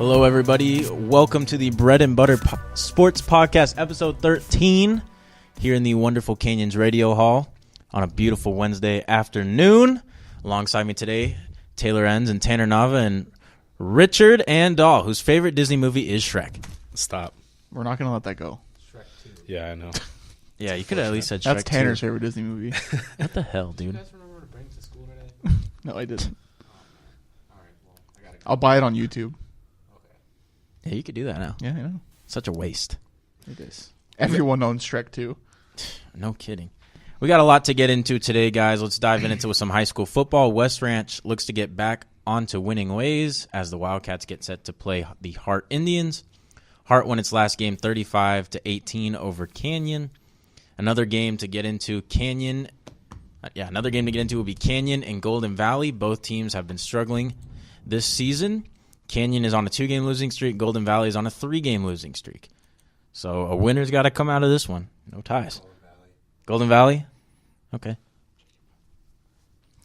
Hello, everybody. Welcome to the Bread and Butter Sports Podcast, episode 13, here in the wonderful Canyons Radio Hall on a beautiful Wednesday afternoon. Alongside me today, Taylor Enns and Tanner Nava and Richard Andall, whose favorite Disney movie is Shrek. Stop. We're not going to let that go. Shrek 2. Yeah, I know. Yeah, you could have at least said Shrek 2. That's Tanner's favorite Disney movie. What the hell, dude? You guys remember to bring to school today? No, I didn't. All right, well, I gotta go. I'll buy it on YouTube. Okay. Yeah, you could do that now. Yeah, I know. Such a waste. It is. Everyone owns Shrek 2. No kidding. We got a lot to get into today, guys. Let's dive into some high school football. West Ranch looks to get back onto winning ways as the Wildcats get set to play the Hart Indians. Hart won its last game 35-18 over Canyon. Another game to get into will be Canyon and Golden Valley. Both teams have been struggling this season. Canyon is on a 2-game losing streak. Golden Valley is on a 3-game losing streak. So a winner's got to come out of this one. No ties. Golden Valley? Okay.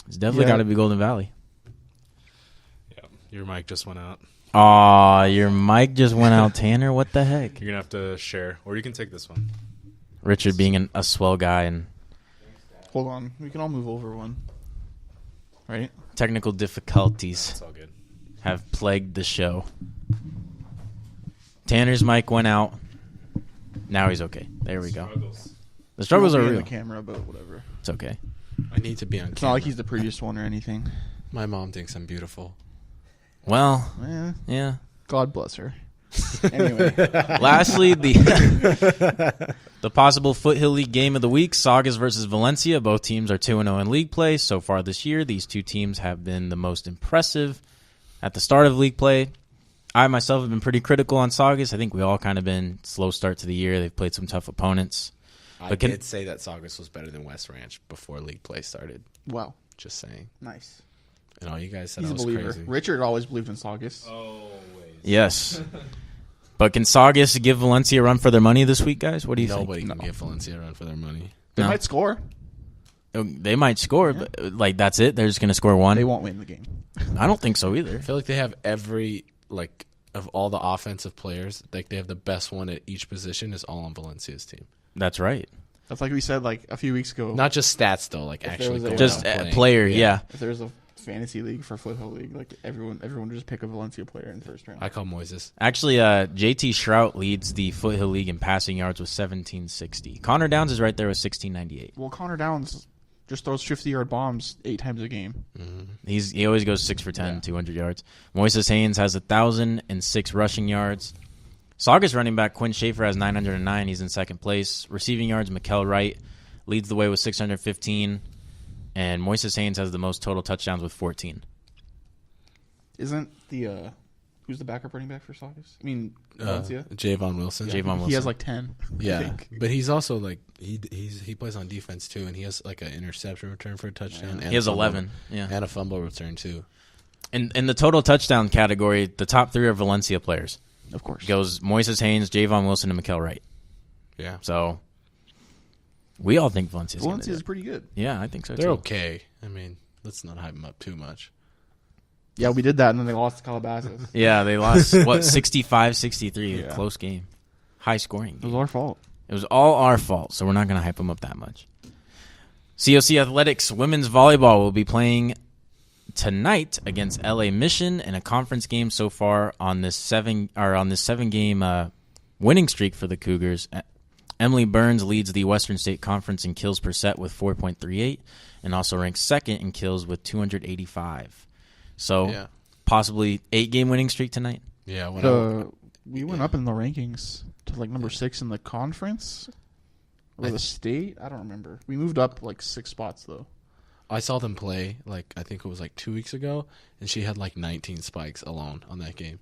It's definitely got to be Golden Valley. Yeah, your mic just went out. Aw, your mic just went out, Tanner. What the heck? You're going to have to share, or you can take this one. Richard being a swell guy and Hold on. We can all move over one. Right? technical difficulties That's all good. have plagued the show. Tanner's mic went out. Now he's okay. There we go. The struggles are He won't be real. on the camera, but whatever. It's okay. I need to be on It's camera. not like he's the prettiest one or anything. My mom thinks I'm beautiful. Well, Eh, yeah. God bless her. Anyway. Lastly, the possible Foothill League game of the week, Saugus versus Valencia. Both teams are 2-0 in league play. So far this year, these two teams have been the most impressive at the start of league play. I myself have been pretty critical on Saugus. I think we all kind of been slow start to the year. They've played some tough opponents. I But did say that Saugus was better than West Ranch before league play started. Wow. Just saying. Nice. And all you guys said He's I a was believer. crazy. Richard always believed in Saugus. Yes. But can Saugus give Valencia a run for their money this week, guys? What do you Nobody think? can give Valencia a run for their money. They No. might score. They might score, but like that's it. They're just going to score one. They won't win the game. I don't think so either. I feel like they have every, like, of all the offensive players, like they have the best one at each position is all on Valencia's team. That's right. That's like we said like a few weeks ago. Not just stats, though, like If there actually was a- going Just out a playing. player, yeah. If there's a fantasy league for Foothill League, like everyone would just pick a Valencia player in the first round. I call Moises. Actually, JT Shrout leads the Foothill League in passing yards with 1760. Connor Downs is right there with 1698. Well, Connor Downs just throws 50-yard bombs 8 times a game. He always goes 6 for 10, Yeah. 200 yards. Moises Haynes has 1,006 rushing yards. Saugus running back Quinn Schaefer has 909. He's in second place. Receiving yards, Mikkel Wright leads the way with 615. And Moises Haynes has the most total touchdowns with 14. Isn't the who's the backup running back for Saugus? I mean, Valencia. Javon Wilson. Javon Wilson. He has like 10. I Yeah, think. but he's also like he plays on defense too, and he has like an interception return for a touchdown. And He has a fumble- 11. Yeah. and a fumble return too. In the total touchdown category, the top 3 are Valencia players. Of course. Goes Moises Haynes, Javon Wilson, and Mikkel Wright. Yeah, So we all think Valencia's going to do Valencia's it. pretty good. Yeah, I think so they're too. okay. I mean, let's not hype them up too much. Yeah, we did that, and then they lost to Calabasas. Yeah, they lost, 65-63. Yeah. Close game. High scoring It was game. our fault. It was all our fault, so we're not going to hype them up that much. COC Athletics women's volleyball will be playing tonight against LA Mission in a conference game so far on this 7-game winning streak for the Cougars. Emily Burns leads the Western State Conference in kills per set with 4.38 and also ranks second in kills with 285. So Yeah, possibly 8-game winning streak tonight. yeah. When We went up in the rankings to like number 6 in the conference or I the state. I don't remember. We moved up like 6 spots though. I saw them play, like I think it was like 2 weeks ago, and she had like 19 spikes alone on that game.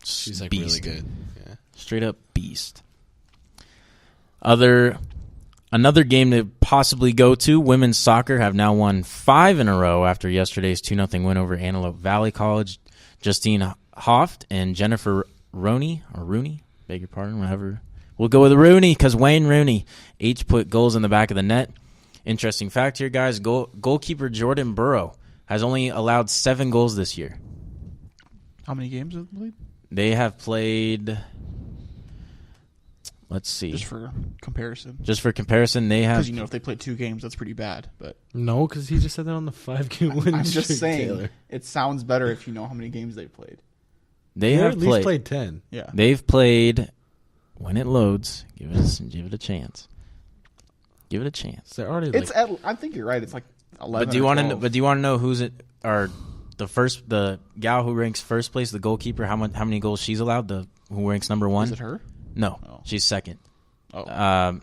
She's like Beast. really good. Yeah. Straight up beast. Another game to possibly go to, women's soccer have now won 5 in a row after yesterday's 2-0 win over Antelope Valley College. Justine Hoft and Jennifer Rooney, beg your pardon, whatever. We'll go with Rooney because Wayne Rooney each put goals in the back of the net. Interesting fact here, guys, goalkeeper Jordan Burrow has only allowed 7 goals this year. How many games have they played? They have played. Let's see. Just for comparison. They have. Because if they played 2 games, that's pretty bad. But No, because he just said that on the 5-game win I'm just streak, saying, Taylor. it sounds better if you know how many games they've played. They They have at least played 10. Yeah. They've played. When it loads, give it a chance. Give it a chance. So they're already It's I think you're right. It's like 11. But do you want want to? But do you want to know who's it? Or the gal who ranks first place, the goalkeeper? How many goals she's allowed? Who ranks number 1? Is it her? No, Oh. she's second. Oh.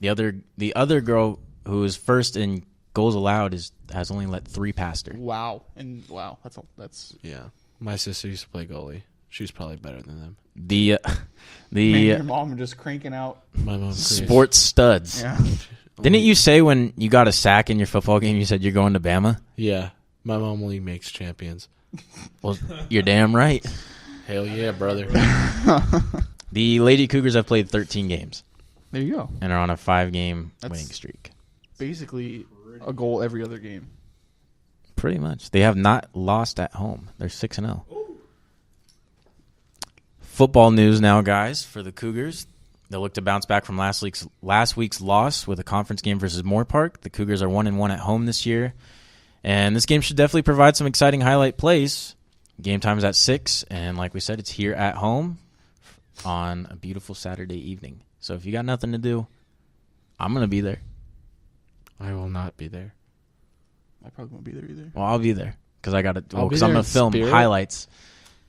The other girl who is first in goals allowed has only let 3 past her. Wow. That's Yeah. My sister used to play goalie. She's probably better than them. The Man, your mom just cranking out. My mom. sports studs. Yeah. Didn't you say when you got a sack in your football game, you said you're going to Bama? Yeah. My mom only makes champions. Well, you're damn right. Hell yeah, brother. The Lady Cougars have played 13 games There you go. and are on a 5-game That's- winning streak. Basically a goal every other game. Pretty much. They have not lost at home. They're 6-0. Football news now, guys, for the Cougars. They'll look to bounce back from last week's loss with a conference game versus Moore Park. The Cougars are 1-1 at home this year. And this game should definitely provide some exciting highlight plays. Game time is at 6, and like we said, it's here at home on a beautiful Saturday evening. So if you got nothing to do, I'm going to be there. I will not be there. I probably won't be there either. Well, I'll be there because I got to. I'll be Because I'm there going in to film spirit. highlights.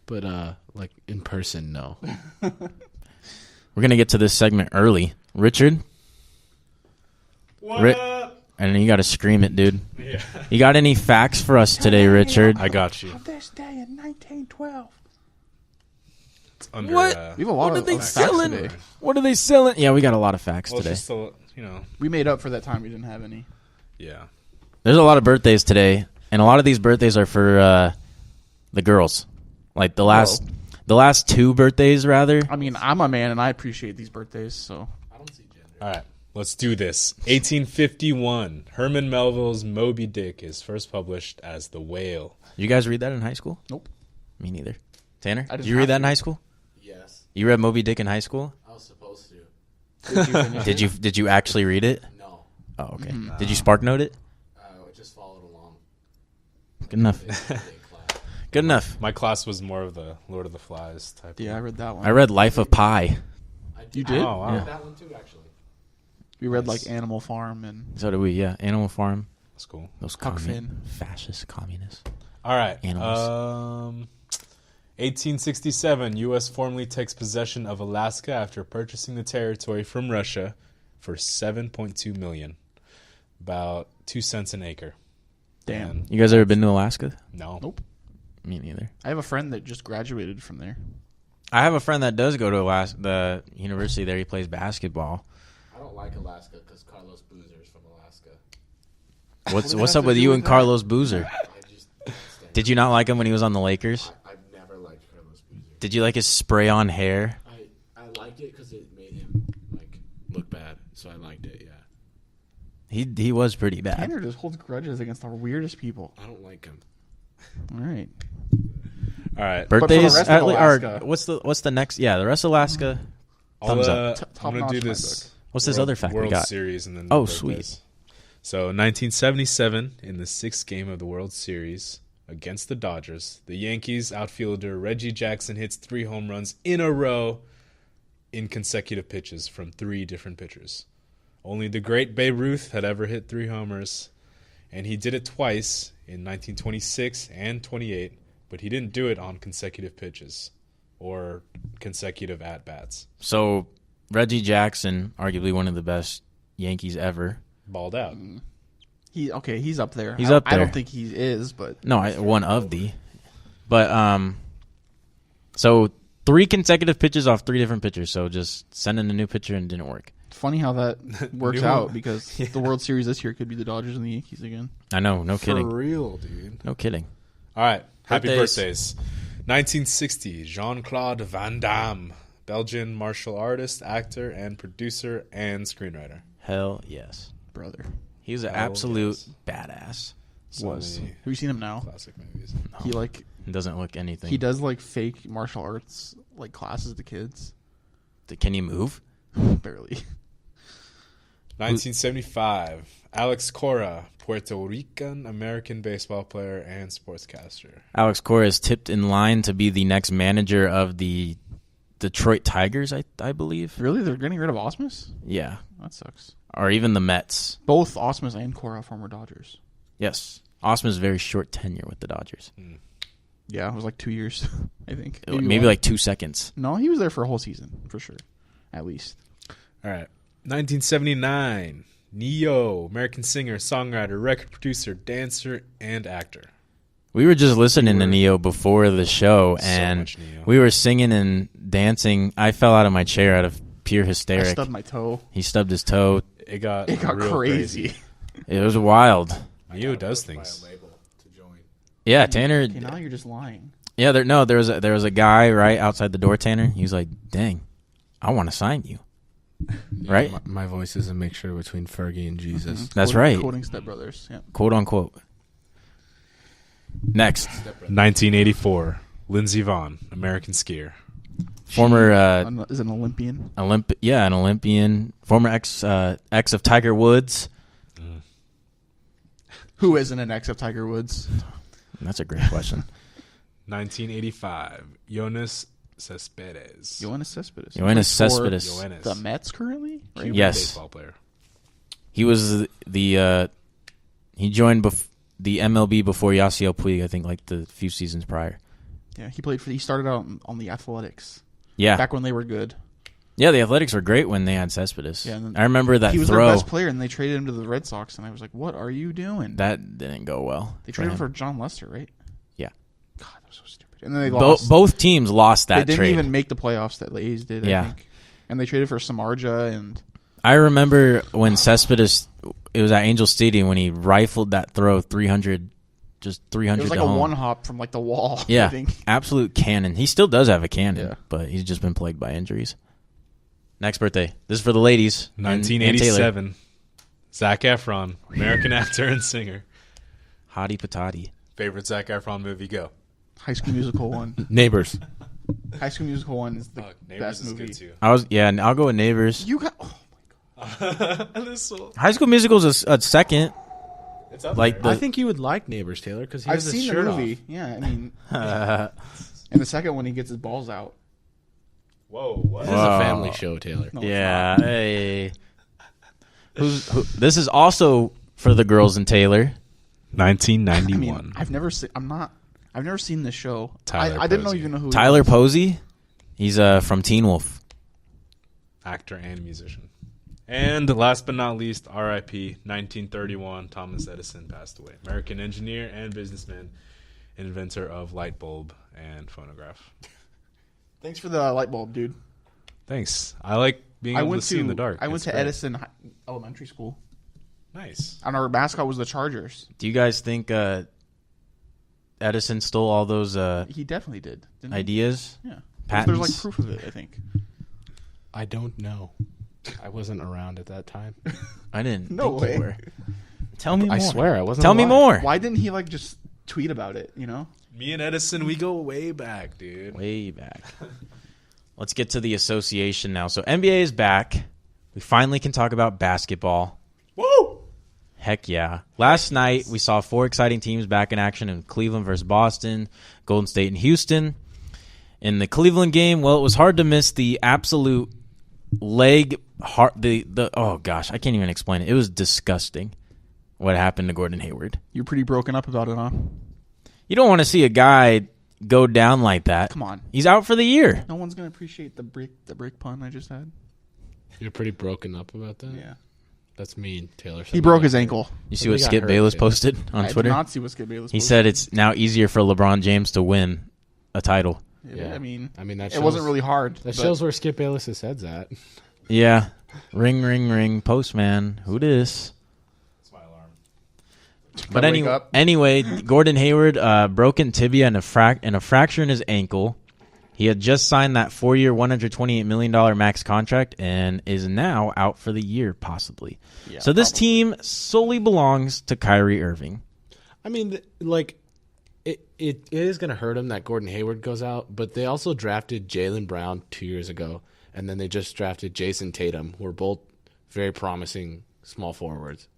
But like in person, no. We're going to get to this segment early. Richard? What up? And you got to scream it, dude. Yeah. You got any facts for us today, Richard? I got you. This day in 1912. It's under, What? We have a lot What are of they facts selling? today. What are they selling? Yeah, we got a lot of facts well, it's today. just a, you know, We made up for that time we didn't have any. yeah. There's a lot of birthdays today, and a lot of these birthdays are for the girls. Like the last 2 birthdays, rather. I mean, I'm a man and I appreciate these birthdays, so I don't see gender. All right, let's do this. 1851, Herman Melville's Moby Dick is first published as The Whale. You guys read that in high school? Nope. Me neither. Tanner, I did just you read have that to. in high school? Yes, You read Moby Dick in high school? I was supposed to. did you finish Did it? you actually read it? No, Oh, okay. Did you spark note it? I just followed along. Good enough. Good enough. My class was more of the Lord of the Flies type. Yeah, I read that one. I read Life of Pi. You did? Oh, wow. Yeah. That one too, actually. We read Nice. like Animal Farm and So did we, yeah. Animal Farm. That's cool. Those Huck Finn. fascist communists. All right. Animals. 1867, U.S. formally takes possession of Alaska after purchasing the territory from Russia for $7.2 million, about 2 cents an acre. Damn. And You guys ever been to Alaska? no. Nope. Me neither. I have a friend that just graduated from there. I have a friend that does go to the university there. He plays basketball. I don't like Alaska because Carlos Boozer is from Alaska. What's up with you and Carlos Boozer? I just Did you not like him when he was on the Lakers? I've never liked Carlos Boozer. Did you like his spray-on hair? I liked it because it made him like look bad, so I liked it. Yeah, He was pretty bad. Tanner just holds grudges against the weirdest people. I don't like him. All right. All right, Birthdays? rest of or Alaska- what's the next? Yeah, the rest of Alaska. Thumbs up. Top I'm gonna notch do in my this. What's this other fact we World got? Series and then Oh, the sweet. birthdays. So 1977, in the 6th game of the World Series against the Dodgers, the Yankees outfielder Reggie Jackson hits 3 home runs in a row in consecutive pitches from 3 different pitchers. Only the great Babe Ruth had ever hit 3 homers, and he did it twice in 1926 and 28, but he didn't do it on consecutive pitches or consecutive at-bats. So Reggie Jackson, arguably one of the best Yankees ever. Balled out. He's up there. He's up I there. don't think he is, but No, one of the. But so 3 consecutive pitches off 3 different pitchers. So just send in a new pitcher and it didn't work. funny how that works New- out because the World Series this year could be the Dodgers and the Yankees again. I know, no kidding, For real, dude. no kidding. All right. Happy Birthdays. birthdays. 1960, Jean-Claude Van Damme, Belgian martial artist, actor, and producer and screenwriter. Hell yes, Brother. he's an Hell absolute yes. badass. So Was. many Have you seen him now? classic movies. He like It doesn't look anything. He does like fake martial arts like classes to kids. Can he move? Barely. 1975. Alex Cora, Puerto Rican American baseball player and sportscaster. Alex Cora is tipped in line to be the next manager of the Detroit Tigers, I believe. Really? They're getting rid of Osmus? Yeah. That sucks. Or even the Mets. Both Osmus and Cora are former Dodgers. Yes. Osman's very short tenure with the Dodgers. Yeah, it was like 2 years, I think. Maybe one. like 2 seconds. No, he was there for a whole season, for sure. At least. All right. 1979. Neo, American singer, songwriter, record producer, dancer, and actor. We were just listening to Neo before the show, So and much Neo. we were singing and dancing. I fell out of my chair out of pure I hysteric. stubbed my toe. He stubbed his toe. It got It crazy. It was wild. Neo does things. Yeah, Tanner. Okay, now you're just lying. Yeah, there was a guy right outside the door, Tanner. He was like, "Dang, I want to sign you." Right? My voice is a mixture between Fergie and Jesus. That's right. Quoting Step Brothers. Yeah. Quote unquote. Next, 1984. Lindsey Vonn, American skier. former Is an Olympian. an Olympian, former ex of Tiger Woods. Who isn't an ex of Tiger Woods? That's a great question. 1985. Jonas Cespedes. Yoenis Cespedes. Yoenis Plays for Cespedes. Yoenis. The Mets currently? Right? Yes. Baseball player. He was he joined the MLB before Yasiel Puig, I think, like the few seasons prior. Yeah, he started out on the Athletics. Yeah, Back when they were good. yeah. The Athletics were great when they had Cespedes. Yeah, and then I remember that he was throw. their best player, and they traded him to the Red Sox, and I was like, what are you doing? That didn't go well. They traded him him. for John Lester, right? Yeah. God, that was so stupid. And then they lost. Both teams lost that they didn't trade. even make the playoffs that the A's did, Yeah. I think. And they traded for Samardzija, and I remember when Cespedes, it was at Angel Stadium when he rifled that throw 300 it was to like a home. one-hop from like the wall, I Yeah, think. absolute cannon. He still does have a cannon, Yeah. but he's just been plagued by injuries. Next birthday. This is for the ladies. and Taylor. 1987. Zac Efron, American actor and singer. Hottie patati. Favorite Zac Efron movie? Go. High School Musical 1. Neighbors. High School Musical 1 is the Neighbors best is movie. good too. I'll go with Neighbors. You got... High School Musical is a second. It's up Like there. I think you would like Neighbors, Taylor, because he I've has his seen the shirt movie. off. Yeah, I mean... in the second one, he gets his balls out. Whoa, what? This is a family show, Taylor. No, it's Yeah. Hey. This is also for the girls and Taylor. 1991. I mean, I've never seen this show. Tyler I didn't Posey. even know who Tyler he was. Posey. He's from Teen Wolf. Actor and musician. And last but not least, R.I.P. 1931, Thomas Edison passed away. American engineer and businessman, inventor of light bulb and phonograph. Thanks for the light bulb, dude. Thanks. I like being able to see in the dark. I went It's to great. Edison Elementary School, Nice. and our mascot was the Chargers. Do you guys think Edison stole all those He definitely did. Didn't he? ideas? Yeah. Patents? There's like proof of it, I think. I don't know. I wasn't around at that time. I didn't. No think way. you were. Tell me more. I swear I wasn't Tell me alive. more. Why didn't he like just tweet about it? You know. Me and Edison, we go way back, dude. Way back. Let's get to the association now. So NBA is back. We finally can talk about basketball. Woo! Heck yeah. Last night, we saw 4 exciting teams back in action in Cleveland versus Boston, Golden State and Houston. In the Cleveland game, well, it was hard to miss the absolute oh gosh, I can't even explain it. It was disgusting what happened to Gordon Hayward. You're pretty broken up about it, huh? You don't want to see a guy go down like that. Come on. He's out for the year. No one's gonna appreciate the break pun I just had. You're pretty broken up about that? Yeah. That's mean, Taylor. He broke his ankle. You see Somebody what got Skip hurt, Bayless dude. posted on I Twitter? did not see what Skip Bayless He posted. said it's now easier for LeBron James to win a title. Yeah, I mean, that it wasn't really hard. That but shows where Skip Bayless' head's at. Yeah. Ring, ring, ring. Postman. Who dis? That's my alarm. But Gotta wake up. anyway, Gordon Hayward, broken tibia and a fracture in his ankle. He had just signed that 4-year, $128 million max contract and is now out for the year, possibly. Yeah, so this probably. team solely belongs to Kyrie Irving. I mean, it is going to hurt him that Gordon Hayward goes out, but they also drafted Jaylen Brown 2 years ago, and then they just drafted Jason Tatum, who are both very promising small forwards.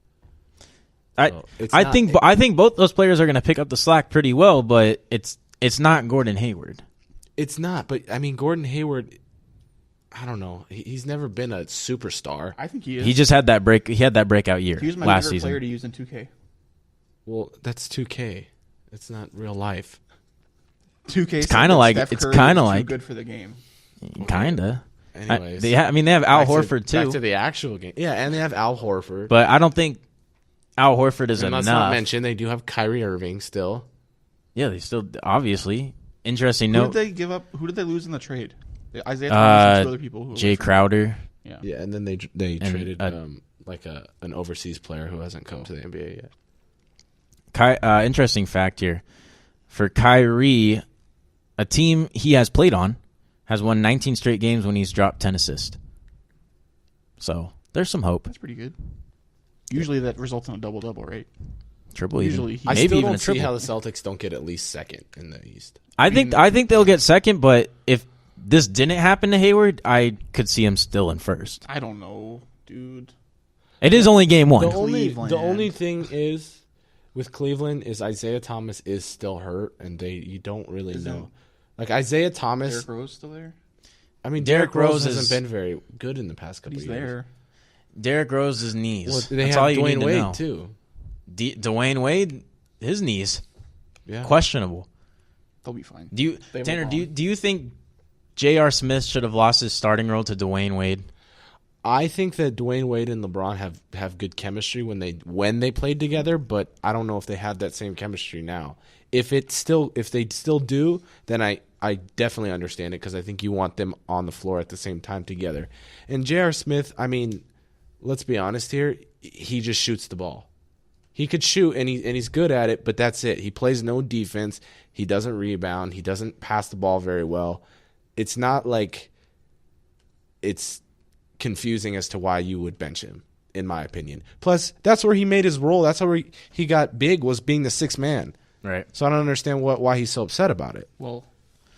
I think both those players are going to pick up the slack pretty well, but it's not Gordon Hayward. It's not, but I mean Gordon Hayward, I don't know. He's never been a superstar. I think he is. He just had that break. He had that breakout year He was my last favorite season. player to use in 2K. Well, that's 2K. It's not real life. 2K. It's kinda like- Steph it's Curry kinda was too like- good for the game. Kinda. Anyways, They have Al Horford too, Back to the actual game. Yeah, and they have Al Horford. but I don't think Al Horford is and enough. let's not mention they do have Kyrie Irving still. Yeah, they still obviously interesting Who note. did they give up? Who did they lose in the trade? Isaiah Thomas and two other people. Who Jay were Crowder. Yeah. Yeah, and then they And, traded like an overseas player who hasn't come to the NBA yet. Interesting fact here. For Kyrie, a team he has played on has won 19 straight games when he's dropped 10 assists. So there's some hope. That's pretty good. Usually that results in a double-double, right? Triple Usually even. he- I Maybe still even don't a see triple. how the Celtics don't get at least second in the East. I think they'll get second, but if this didn't happen to Hayward, I could see him still in first. I don't know, dude. It is only game one. The Cleveland. only thing is with Cleveland is Isaiah Thomas is still hurt, and you don't really know. Like Isaiah Thomas, Derrick Rose still there? I mean, Derrick Derrick Rose Rose hasn't is- been very good in the past But couple he's of years. there. Derrick Rose's knees. Well, they That's have all you need Dwayne to Wade know. too. Dwayne Wade, his knees Yeah, questionable. They'll be fine. Do you, They have Tanner? LeBron. Do you think J.R. Smith should have lost his starting role to Dwayne Wade? I think that Dwayne Wade and LeBron have good chemistry when they played together, but I don't know if they have that same chemistry now. If they still do, then I definitely understand it because I think you want them on the floor at the same time together. And J.R. Smith, I mean, let's be honest here, he just shoots the ball. He could shoot and he's good at it, but that's it. He plays no defense. He doesn't rebound. He doesn't pass the ball very well. It's not like it's confusing as to why you would bench him, in my opinion. Plus, that's where he made his role. That's how he got big, was being the sixth man. Right. So I don't understand why he's so upset about it. Well,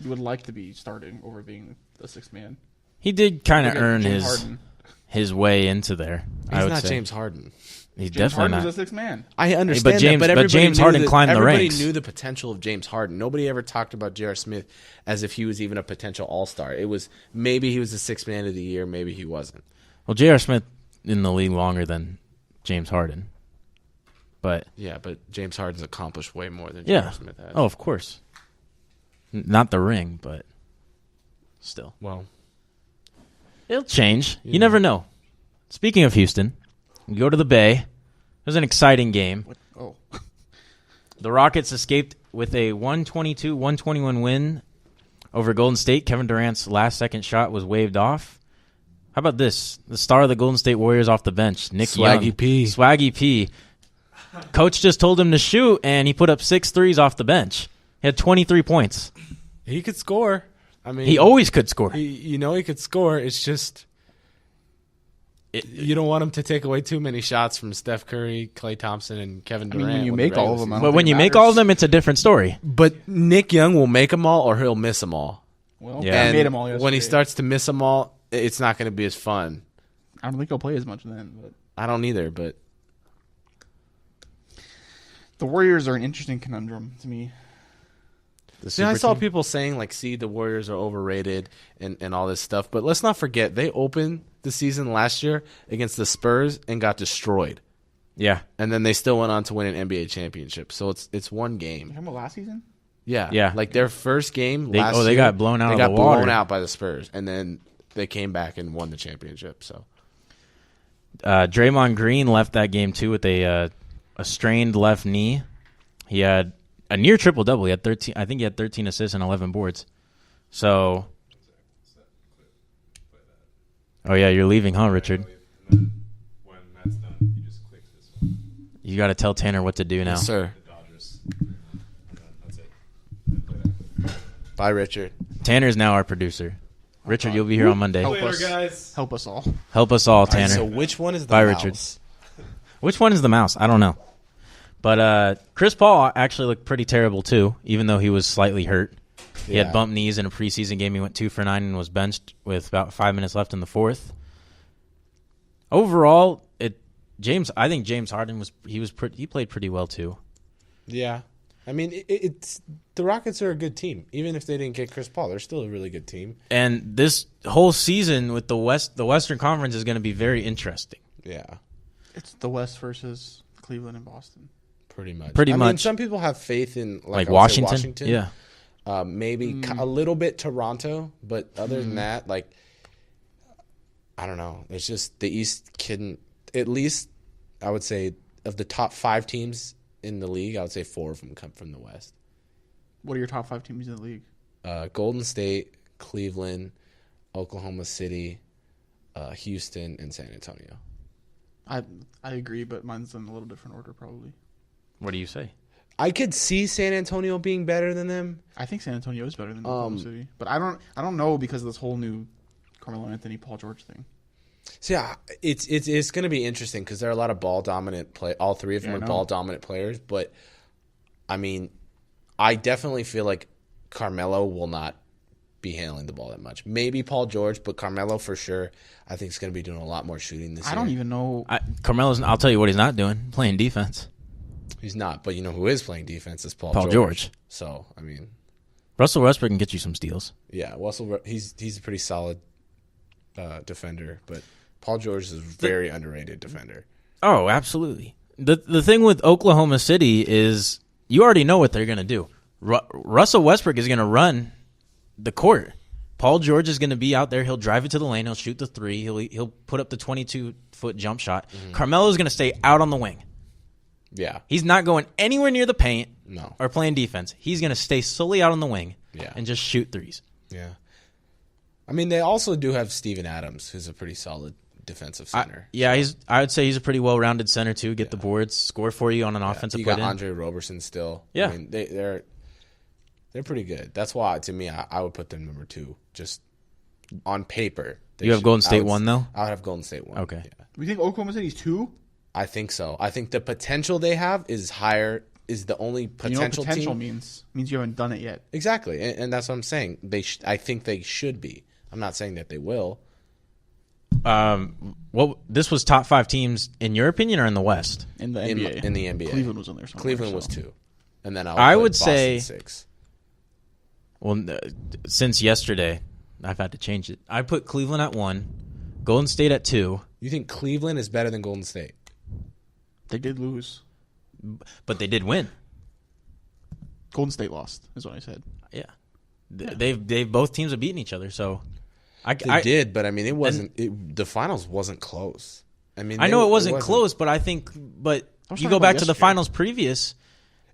you would like to be starting over being the sixth man. He did kind of Look at earn James his Harden. his way into there. I He's would not say. James Harden. He's James definitely Harden not. was a sixth man. I understand James- that, but but everybody James knew Harden that- climbed the everybody ranks. knew the potential of James Harden. Nobody ever talked about J.R. Smith as if he was even a potential all-star. It was maybe he was the sixth man of the year, maybe he wasn't. Well, J.R. Smith in the league longer than James Harden, but Yeah, but James Harden's accomplished way more than yeah. J.R. Smith has. Oh, of course. Not the ring, but still, Well, it'll change. You never know. Speaking of Houston, we go to the Bay. It was an exciting game. What? Oh, The Rockets escaped with a 122-121 win over Golden State. Kevin Durant's last-second shot was waved off. How about this? The star of the Golden State Warriors off the bench, Nick Swaggy Young. P. Swaggy P. Coach just told him to shoot, and he put up 6 threes off the bench. He had 23 points. he could score. I mean, He always could score. he could score. It's just you don't want him to take away too many shots from Steph Curry, Klay Thompson, and Kevin I mean, Durant. when you when the make all regular of them, I season- don't But when think you it make all of matters. them, it's a different story. But Nick Young will make them all, or he'll miss them all. Well, Yeah. I And made him all yesterday. when he starts to miss them all, it's not going to be as fun. I don't think he'll play as much then. But I don't either, but the Warriors are an interesting conundrum to me. I saw people saying like, "See, the Warriors are overrated" and all this stuff. But let's not forget they opened the season last year against the Spurs and got destroyed, Yeah. and then they still went on to win an NBA championship. So it's one You game. talking about last season? Yeah, Yeah. Like their first game They- last oh, they year, got blown out They of got the water. blown out by the Spurs, and then they came back and won the championship. So Draymond Green left that game too with a strained left knee. He had a near triple double. He had 13. I think he had 13 assists and 11 boards. So, oh yeah, you're leaving, huh, Richard? When Matt's done, you just click this one. You got to tell Tanner what to do now. yes, sir. The Dodgers. That's it. Play that. Bye, Richard. Tanner's now our producer. Richard, you'll be here on Monday. Help Later, us. guys. Help us all. Help us all, Tanner. So which one is the Bye, mouse? Richard. Which one is the mouse? I don't know. But Chris Paul actually looked pretty terrible too, even though he was slightly hurt. He Yeah. had bumped knees in a preseason game. He went 2 for 9 and was benched with about 5 minutes left in the fourth. Overall, I think James Harden he played pretty well too. Yeah. I mean, it's the Rockets are a good team. Even if they didn't get Chris Paul, they're still a really good team. And this whole season with the Western Conference is going to be very interesting. Yeah, It's the West versus Cleveland and Boston. pretty much. Pretty I mean, much. some people have faith in Like I would say Washington? Yeah. Maybe a little bit Toronto, but other than that, like, I don't know. It's just the East can, at least I would say, of the top 5 teams in the league, I would say 4 of them come from the West. What are your top 5 teams in the league? Golden State, Cleveland, Oklahoma City, Houston, and San Antonio. I agree, but mine's in a little different order probably. What do you say? I could see San Antonio being better than them. I think San Antonio is better than Oklahoma City, but I don't know because of this whole new Carmelo Anthony, Paul George thing. So yeah, it's going to be interesting because there are a lot of ball dominant play. All 3 of them Yeah, I are know. ball dominant players, but I mean, I definitely feel like Carmelo will not be handling the ball that much. Maybe Paul George, but Carmelo for sure. I think is going to be doing a lot more shooting this year. I don't even know. Carmelo's. I'll tell you what he's not doing: playing defense. He's not, but you know who is playing defense is Paul Paul George. So I mean, Russell Westbrook can get you some steals. yeah, Russell. He's a pretty solid defender, but Paul George is a very underrated defender. Oh, absolutely. The thing with Oklahoma City is you already know what they're going to do. Russell Westbrook is going to run the court. Paul George is going to be out there. He'll drive it to the lane. He'll shoot the 3. He'll put up the 22-foot jump shot. Carmelo is going to stay out on the wing. Yeah, He's not going anywhere near the paint no, or playing defense. He's going to stay solely out on the wing Yeah. and just shoot threes. yeah. I mean, they also do have Steven Adams, who's a pretty solid defensive center. I would say he's a pretty well-rounded center too. Get the boards, score for you on an offensive You put got in. Andre Roberson still. Yeah. I mean, they're pretty good. That's why, to me, I would put them number 2. Just on paper. You have Golden State 1 though? I would have Golden State 1. Okay. Yeah. We think Oklahoma City's 2? I think so. I think the potential they have is higher. Is the only You know what potential potential team. means? Means you haven't done it yet. Exactly, and that's what I'm saying. I think they should be. I'm not saying that they will. This was top 5 teams in your opinion or in the West? In the In, NBA. in the NBA, Cleveland was in there somewhere. Cleveland was so. 2, and then I put would Boston say- 6. Well, since yesterday, I've had to change it. I put Cleveland at 1, Golden State at 2, You think Cleveland is better than Golden State? They did lose. but they did win. Golden State lost, is what I said. Yeah, they've both teams have beaten each other. So They did, but I mean, it wasn't. The finals wasn't close. I mean, I know it wasn't close, but you was go talking back about to the yesterday. finals previous.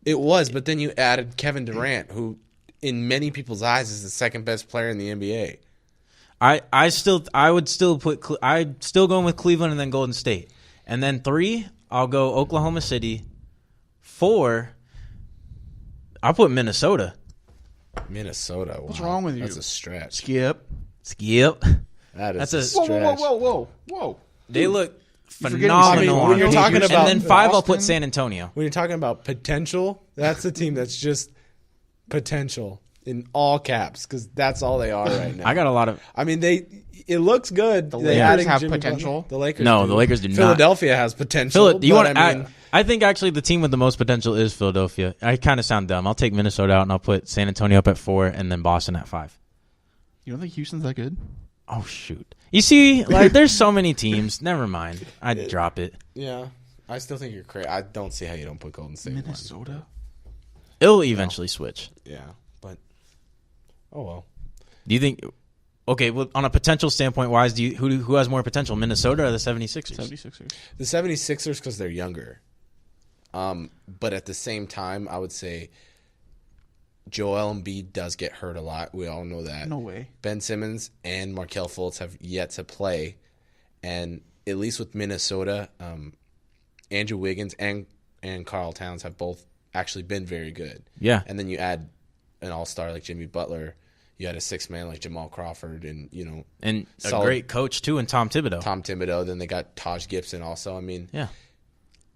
It was, but then you added Kevin Durant, who, in many people's eyes, is the second best player in the NBA. I would still put I'd still going with Cleveland and then Golden State, and then 3 I'll go Oklahoma City. 4 I'll put Minnesota. Minnesota. What's wow. wrong with you? That's a stretch. Skip. Skip. That's That's a- a Whoa, stretch. whoa. They look forgetting phenomenal. San Antonio. on When you're paper. talking and about then 5 I'll put Boston- San Antonio. When you're talking about potential, that's a team that's just potential in all caps because that's all they are right now. I got a lot of. I mean, it looks good. The They Lakers added have Jimmy potential. Butler. The Lakers. No, do. the Lakers do not. Philadelphia has potential. You want? I mean, I think actually the team with the most potential is Philadelphia. I kind of sound dumb. I'll take Minnesota out and I'll put San Antonio up at 4 and then Boston at 5. You don't think Houston's that good? Oh shoot! You see, like there's so many teams. Never mind. I'd drop it. yeah, I still think you're crazy. I don't see how you don't put Golden State. one. Minnesota? It'll eventually switch. Yeah, but oh well. Do you think? Okay, well, on a potential standpoint, wise, who has more potential, Minnesota or the 76ers? 76ers. The 76ers because they're younger. But at the same time, I would say Joel Embiid does get hurt a lot. We all know that. No way. Ben Simmons and Markelle Fultz have yet to play. And at least with Minnesota, Andrew Wiggins and Karl Towns have both actually been very good. Yeah. And then you add an all-star like Jimmy Butler. You had a six-man like Jamal Crawford and, And a solid- great coach too, and Tom Thibodeau. Tom Thibodeau. Then they got Taj Gibson also. I mean, Yeah.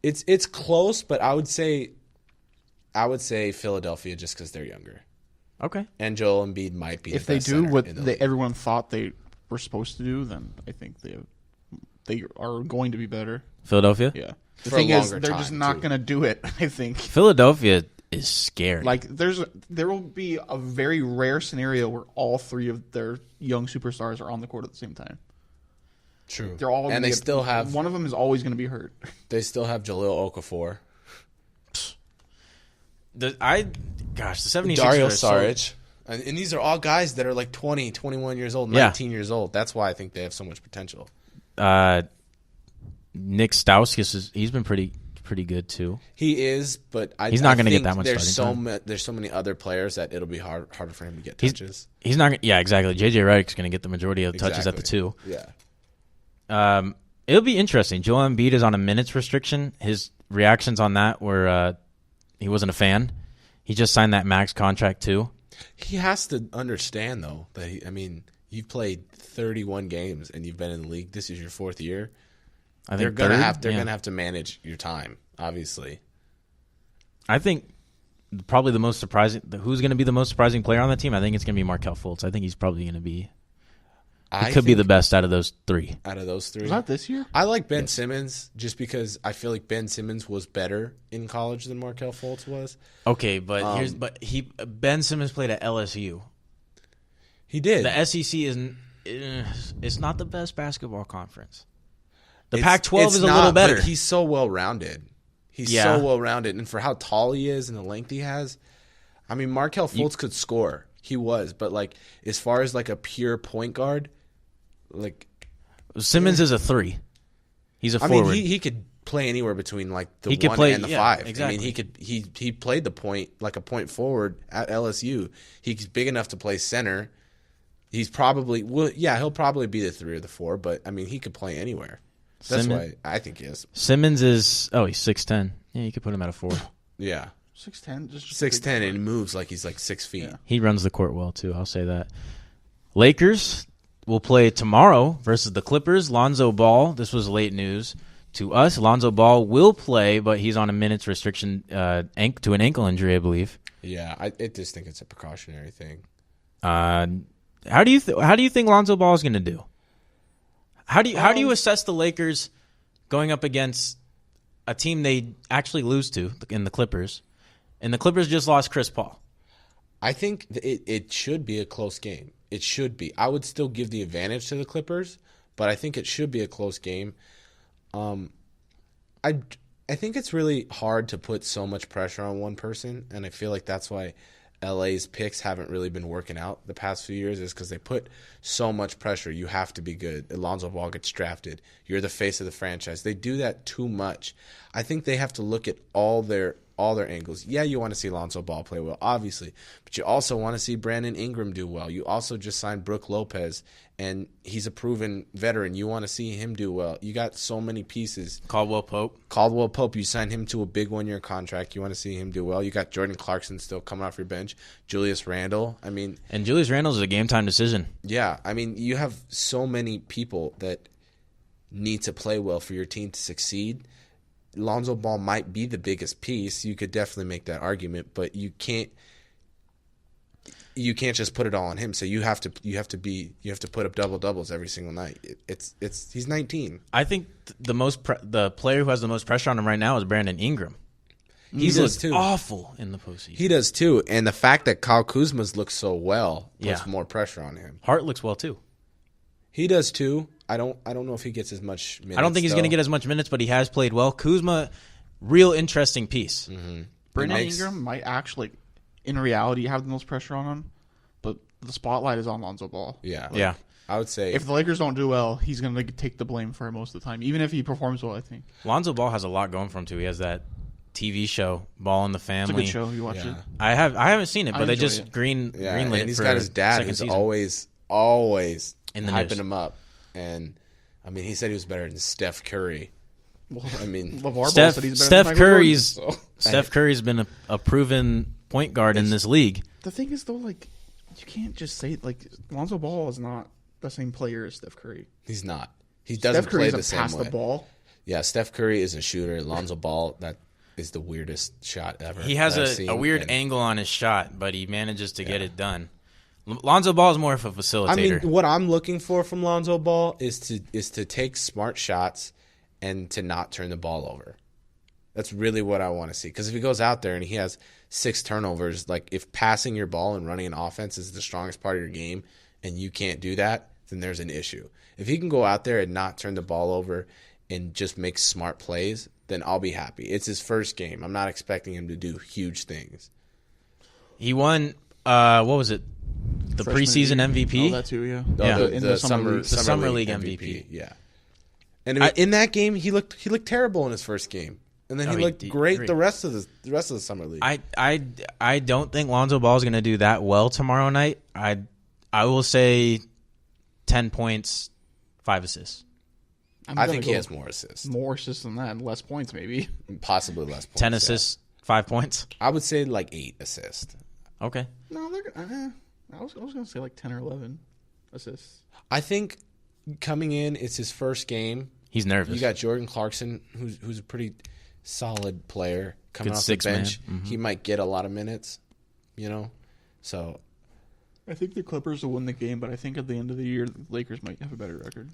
It's close, but I would say Philadelphia just because they're younger. Okay. And Joel Embiid might be If the they best do center what in the league. everyone thought they were supposed to do, then I think they are going to be better. Philadelphia? Yeah. The For a thing is, longer they're just time, not too. going to do it. I think. Philadelphia is scary. Like there will be a very rare scenario where all three of their young superstars are on the court at the same time. True. They're all gonna and they get- still have one of them is always going to be hurt. Jaleel Okafor, the 76ers Dario are so- Saric. And these are all guys that are like 20, 21 years old, Yeah. 19 years old. That's why I think they have so much potential. Nick Stauskas he's been pretty good too. He is, but He's not going to get think that much there's starting time. there's so many other players that it'll be harder for him to get He's- touches. He's not. Yeah, exactly. JJ Redick's going to get the majority of the touches at the Exactly. 2. Yeah. It'll be interesting. Joel Embiid is on a minutes restriction. His reactions on that were he wasn't a fan. He just signed that max contract too. He has to understand though that you've played 31 games and you've been in the league. This is your 4th year. I They're think gonna third? Yeah. have to manage your time, obviously. I think probably the most surprising. Who's going to be the most surprising player on the team? I think it's going to be Markelle Fultz. I think he's probably going to be. He could be the best out of those 3. out of those 3. Was that this year? I like Ben Simmons just because I feel like Ben Simmons was better in college than Markelle Fultz was. Okay, but Ben Simmons played at LSU. He did. The SEC it's not the best basketball conference. The It's- Pac-12 it's is a not, little better. But he's so well rounded. He's Yeah. so well rounded, and for how tall he is and the length he has, Markelle Fultz could score. He was, but like as far as like a pure point guard, like Simmons is a 3. He's a I forward. mean, he could play anywhere between like the He could 1 play- and the yeah, 5. exactly. He played the point like a point forward at LSU. He's big enough to play center. He's probably he'll probably be the 3 or the 4, but he could play anywhere. That's Simmons- why I think he is. Simmons is he's 6'10". Yeah, you could put him at a 4. Yeah. 6'10", just 6'10" and he moves like he's like 6 feet. Yeah. He runs the court well too. I'll say that. Lakers will play tomorrow versus the Clippers. Lonzo Ball. This was late news to us. Lonzo Ball will play, but he's on a minutes restriction to an ankle injury, I believe. Yeah, I just think it's a precautionary thing. How do you think Lonzo Ball is going to do? How do you assess the Lakers going up against a team they actually lose to in the Clippers, and the Clippers just lost Chris Paul? I think it should be a close game. It should be. I would still give the advantage to the Clippers, but I think it should be a close game. I think it's really hard to put so much pressure on one person, and I feel like that's why LA's picks haven't really been working out the past few years, is because they put so much pressure. You have to be good. Alonzo Ball gets drafted. You're the face of the franchise. They do that too much. I think they have to look at all their angles. Yeah, you want to see Alonzo Ball play well, obviously, but you also want to see Brandon Ingram do well. You also just signed Brook Lopez, and he's a proven veteran. You want to see him do well. You got so many pieces. Caldwell Pope, You signed him to a big 1-year contract. You want to see him do well. You got Jordan Clarkson still coming off your bench. Julius Randle. and Julius Randle is a game time decision. Yeah. You have so many people that need to play well for your team to succeed. Lonzo Ball might be the biggest piece. You could definitely make that argument, but you can't just put it all on him. So you have to put up double doubles every single night. He's 19. I think the player who has the most pressure on him right now is Brandon Ingram. He He's does looked too. awful in the postseason. He does too, and the fact that Kyle Kuzma's looks so well puts Yeah. more pressure on him. Hart looks well too. He does too. I don't know if he gets as much minutes. I don't think he's going to get as much minutes, but he has played well. Kuzma, real interesting piece. Brandon makes- Ingram might actually, in reality, have the most pressure on him, but the spotlight is on Lonzo Ball. Yeah. Yeah. I would say If the Lakers don't do well, he's going to take the blame for it most of the time, even if he performs well, I think. Lonzo Ball has a lot going for him too. He has that TV show, Ball in the It's a Family. good show. You watch Yeah. it. I haven't seen it, I but they enjoy just it. greenlit and it he's for got his dad second who's season. always In the hyping news. him up, and he said he was better than Steph Curry. LeVar Ball Steph, said he's better Steph than Michael Curry's Jordan. Steph Curry's been a proven point guard in this league. The thing is, though, you can't just say Lonzo Ball is not the same player as Steph Curry. He's not. He doesn't Steph Curry play the doesn't same pass way. the ball. Yeah, Steph Curry is a shooter. Lonzo Ball, that is the weirdest shot ever. He has that I've a seen, weird and- angle on his shot, but he manages to get it done. Lonzo Ball is more of a facilitator. I mean, what I'm looking for from Lonzo Ball is to take smart shots and to not turn the ball over. That's really what I want to see. Because if he goes out there and he has 6 turnovers, like if passing your ball and running an offense is the strongest part of your game and you can't do that, then there's an issue. If he can go out there and not turn the ball over and just make smart plays, then I'll be happy. It's his first game. I'm not expecting him to do huge things. he won, what was it? The Freshman preseason year. MVP? Oh, that too, yeah. Yeah. In the summer league. The Summer League MVP. Yeah. And in that game, he looked terrible in his first game, and then Oh, he he looked did great great. the rest of the summer league. I don't think Lonzo Ball is going to do that well tomorrow night. I will say 10 points, 5 assists. I'm I gonna think he go has more assists, more assists than that, and less points maybe. possibly less points. 10 yeah. assists, 5 points. I would say like 8 assists. Okay. No, I was gonna say like 10 or 11 assists. I think coming in, it's his first game. He's nervous. You got Jordan Clarkson, who's a pretty solid player coming Good off the six man. bench. He might get a lot of minutes, So I think the Clippers will win the game, but I think at the end of the year, the Lakers might have a better record.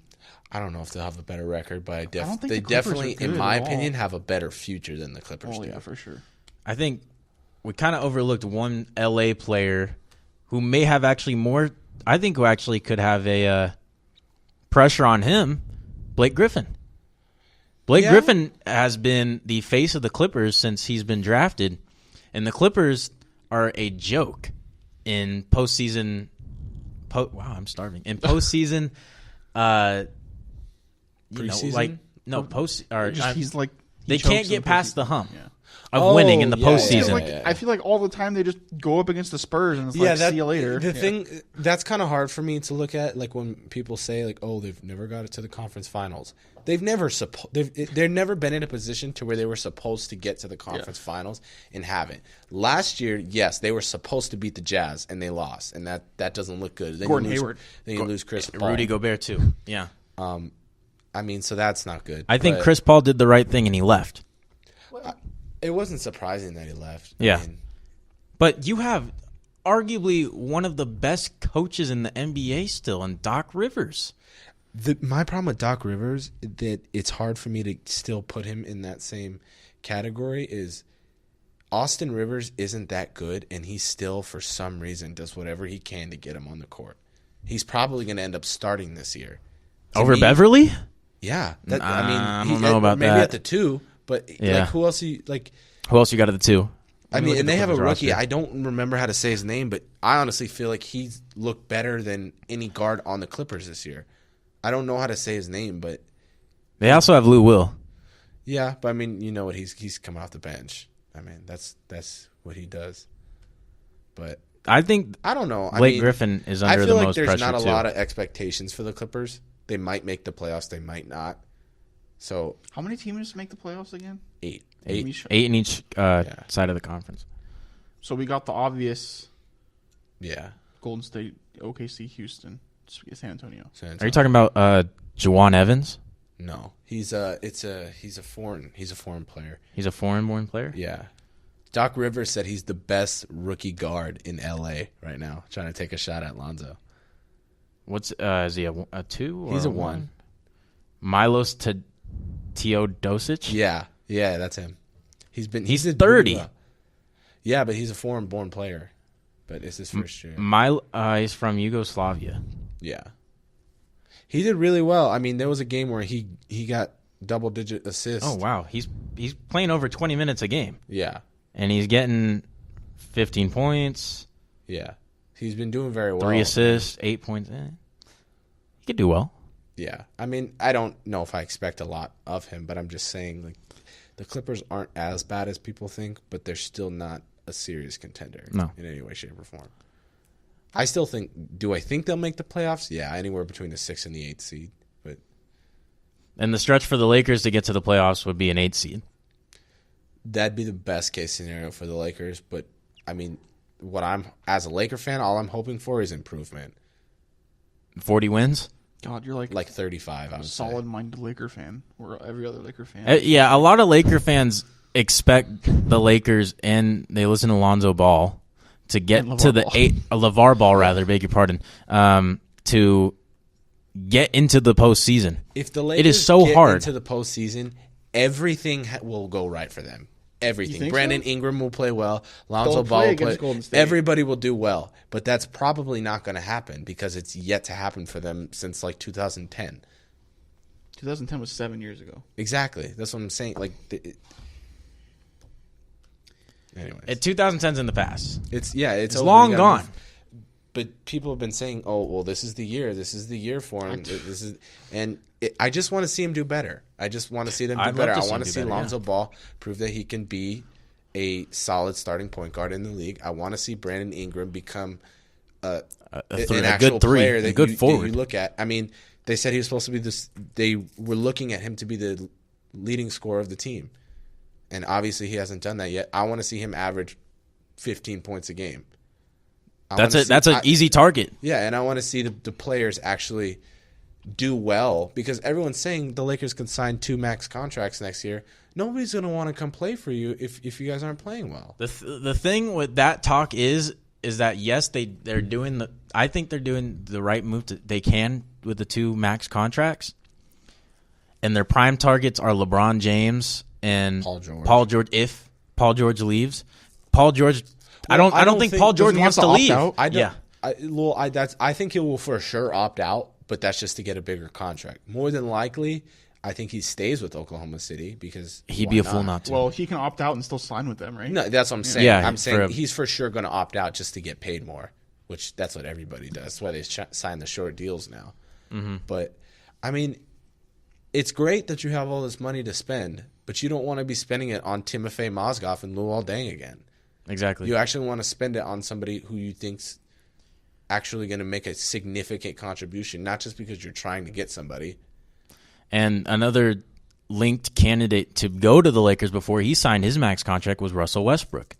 I don't know if they'll have a better record, but don't think they the Clippers definitely, are good in my at all. opinion, have a better future than the Clippers Oh do. yeah, for sure. I think we kind of overlooked one LA player who may have actually more. I think who actually could have a pressure on him, Blake Griffin. Blake Yeah. Griffin has been the face of the Clippers since he's been drafted, and the Clippers are a joke in postseason. Wow, I'm starving. In postseason, Preseason? post or He's like they he chokes can't in get the past postseason. the hump Yeah. of winning in the yeah, yeah, postseason. It's like, I feel like all the time they just go up against the Spurs and it's like, see you later. The Yeah. thing that's kind of hard for me to look at, like when people say, like, "Oh, they've never got it to the conference finals." They've never they've never been in a position to where they were supposed to get to the conference finals and haven't. Last year, yes, they were supposed to beat the Jazz and they lost, and that doesn't look good. Then Gordon you lose, Hayward. Then you lose Chris Paul. Rudy Gobert too. Yeah, I mean, so that's not good. I think But Chris Paul did the right thing and he left. it wasn't surprising that he left. Yeah. I mean, But you have arguably one of the best coaches in the NBA still, in Doc Rivers. My problem with Doc Rivers, that it's hard for me to still put him in that same category, is Austin Rivers isn't that good, and he still, for some reason, does whatever he can to get him on the court. He's probably going to end up starting this year. To Over me- Beverly? Yeah. I don't know about maybe that. at the 2, but Yeah. like who else? Who else you got at the 2? I Let me mean, look and at they the have a Clippers rookie. roster. I don't remember how to say his name, but I honestly feel like he's looked better than any guard on the Clippers this year. I don't know how to say his name, but They also have Lou Will. yeah, but I mean, you know what? He's coming off the bench. I mean, that's what he does. But I think I don't know. Blake Griffin is under I the feel like most there's pressure not a too. lot of expectations for the Clippers. They might make the playoffs. They might not. So How many teams make the playoffs again? 8. Eight Each- in each side of the conference. So we got the obvious Yeah. Golden State, OKC, Houston, San Antonio. Are you talking about Juwan Evans? No, he's a foreign player. He's a foreign-born player? Yeah. Doc Rivers said he's the best rookie guard in LA right now, trying to take a shot at Lonzo. What's is he a 2 or He's a a 1. Milos Teodosic? Yeah, that's him. He's He's did 30. really well. Yeah, but he's a foreign-born player. But it's his first year. He's from Yugoslavia. Yeah. He did really well. I mean, there was a game where he got double-digit assists. Oh wow, he's playing over 20 minutes a game, Yeah, and he's getting 15 points, yeah. He's been doing very well. 3 assists, 8 points. He could do well. Yeah. I mean, I don't know if I expect a lot of him, but I'm just saying, like, the Clippers aren't as bad as people think, but they're still not a serious contender in any way, shape, or form. I still think. Do I think they'll make the playoffs? Yeah, anywhere between the 6th and the 8th seed. But And the stretch for the Lakers to get to the playoffs would be an 8 seed. that'd be the best case scenario for the Lakers. But I mean, as a Laker fan, all I'm hoping for is improvement. 40 wins. God, you're like 35. I would say. solid-minded Laker fan, or every other Laker fan. Yeah, a lot of Laker fans expect the Lakers, and they listen to Lonzo Ball to get And to LeVar the Ball. LeVar Ball, rather, beg your pardon, to get into the postseason. If the Lakers It is so get hard. into the postseason, everything will go right for them. Everything. think Brandon so? Ingram will play well. Lonzo They'll Ball play will against play. Golden State. Everybody will do well, but that's probably not going to happen because it's yet to happen for them since like 2010. 2010 was 7 years ago. Exactly. That's what I'm saying. Like, anyways, 2010's in the past. it's It's over. long You gotta gone. move. But people have been saying, "Oh, well, this is the year. This is the year for him. I just want to see him do better. I just want to see them do I'd love better. to I see want him to do see better, Lonzo Ball prove that he can be a solid starting point guard in the league. I want to see Brandon Ingram become an actual good three, player a that good you forward. look at. I mean, they said he was supposed to be this. They were looking at him to be the leading scorer of the team, and obviously he hasn't done that yet. I want to see him average 15 points a game. That's an easy target. Yeah, and I want to see the players actually do well because everyone's saying the Lakers can sign 2 max contracts next year. Nobody's going to want to come play for you if you guys aren't playing well. The thing with that talk is that yes, they're doing I think they're doing the right move they can with the 2 max contracts, and their prime targets are LeBron James and Paul George. If Paul George leaves, Paul George. I don't think Paul George doesn't he wants have to to opt leave. out? I don't. Yeah. I think he will for sure opt out, but that's just to get a bigger contract. More than likely, I think he stays with Oklahoma City because He'd why be a fool not to. Well, he can opt out and still sign with them, right? No, that's what I'm saying. Yeah, I'm saying for a- he's for sure going to opt out just to get paid more, which that's what everybody does. That's why they sign the short deals now. Mm-hmm. But, I mean, it's great that you have all this money to spend, but you don't want to be spending it on Timofey Mozgov and Luol Deng again. Exactly. You actually want to spend it on somebody who you think's actually going to make a significant contribution, not just because you're trying to get somebody. And another linked candidate to go to the Lakers before he signed his max contract was Russell Westbrook.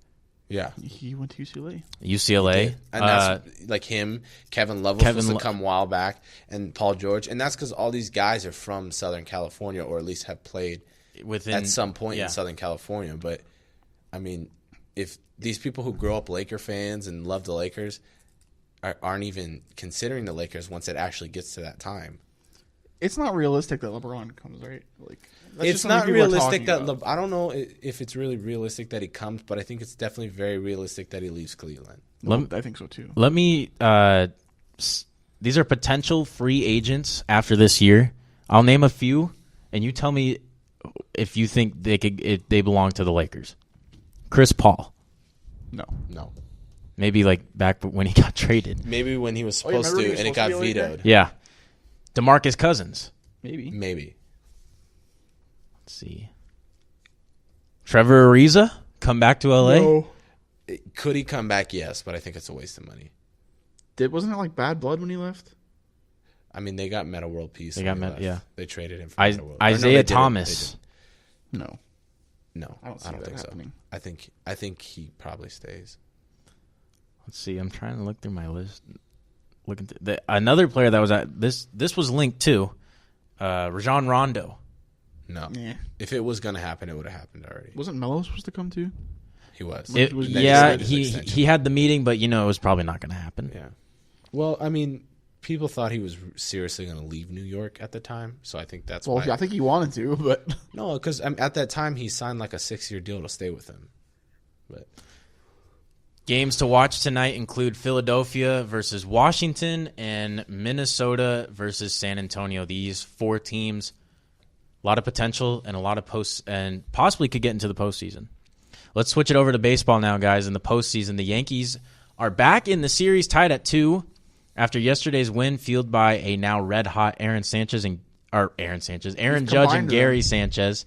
Yeah. He went to UCLA. UCLA. And that's like him, Kevin Love was Kevin supposed Lo- to come a while back, and Paul George. And that's because all these guys are from Southern California, or at least have played within at some point yeah. in Southern California. But, I mean, if these people who grow up Laker fans and love the Lakers aren't even considering the Lakers once it actually gets to that time. It's not realistic that LeBron comes, right? Like, that's It's just something not people are realistic talking that about. I don't know if it's really realistic that he comes, but I think it's definitely very realistic that he leaves Cleveland. I think so too. Let me. These are potential free agents after this year. I'll name a few, and you tell me if you think if they belong to the Lakers. Chris Paul, No. maybe like back when he got traded. Maybe when he was Oh, yeah, supposed remember he to, was and it supposed to got be a Laker? vetoed. Yeah, DeMarcus Cousins. Maybe. Maybe. Let's see. Trevor Ariza come back to LA. No. Could he come back? Yes, but I think it's a waste of money. Wasn't it like bad blood when he left? I mean, they got Meta World Peace. They when got he Meta- left. yeah. They traded him for Meta World. Or no, Isaiah they didn't. Thomas. They No. didn't. No, I don't see I don't that think happening. so. I think he probably stays. Let's see. I'm trying to look through my list. Looking through another player that was at this. This was linked to Rajon Rondo. No. Yeah. If it was going to happen, it would have happened already. Wasn't Melo supposed to come too? He was. It- was- yeah, Then he he signed his he had the meeting, but it was probably not going to happen. Yeah. Well, I mean, people thought he was seriously going to leave New York at the time, so I think that's Well, why. I think he wanted to, but No, because at that time he signed like a 6-year deal to stay with him. But Games to watch tonight include Philadelphia versus Washington and Minnesota versus San Antonio. These 4 teams, a lot of potential and a lot of posts, and possibly could get into the postseason. Let's switch it over to baseball now, guys. In the postseason, the Yankees are back in the series, tied at 2 after yesterday's win, fueled by a now red-hot Aaron Judge and combined Gary Sanchez.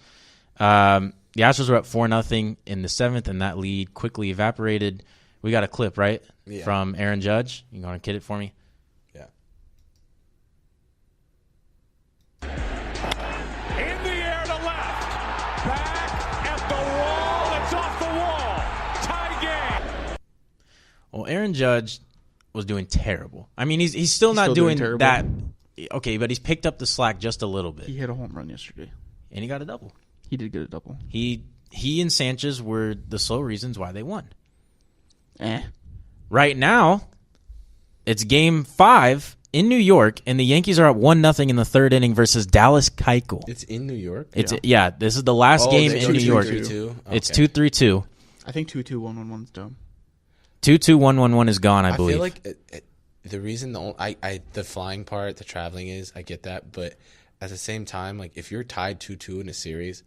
The Astros were up 4-0 in the 7th, and that lead quickly evaporated. We got a clip, right, Yeah. from Aaron Judge. You want to kid it for me? yeah. In the air to left. Back at the wall. It's off the wall. Tie game. Well, Aaron Judge was doing terrible. I mean, he's still not still doing doing terrible? that okay, but he's picked up the slack just a little bit, He hit a home run yesterday. and he got a double. He did get a double. He and Sanchez were the sole reasons why they won. Eh. Right now, it's Game 5 in New York, and the Yankees are up 1-0 in the third inning versus Dallas Keuchel. It's in New York. Yeah, this is the last game they in New 2-3-2. York. Okay. It's 2-3-2. I think 2-2-1-1-1's dumb. 2-2-1-1-1 is gone, I believe. feel like the reason the flying part, the traveling is, I get that, but at the same time, like if you're tied 2-2 in a series,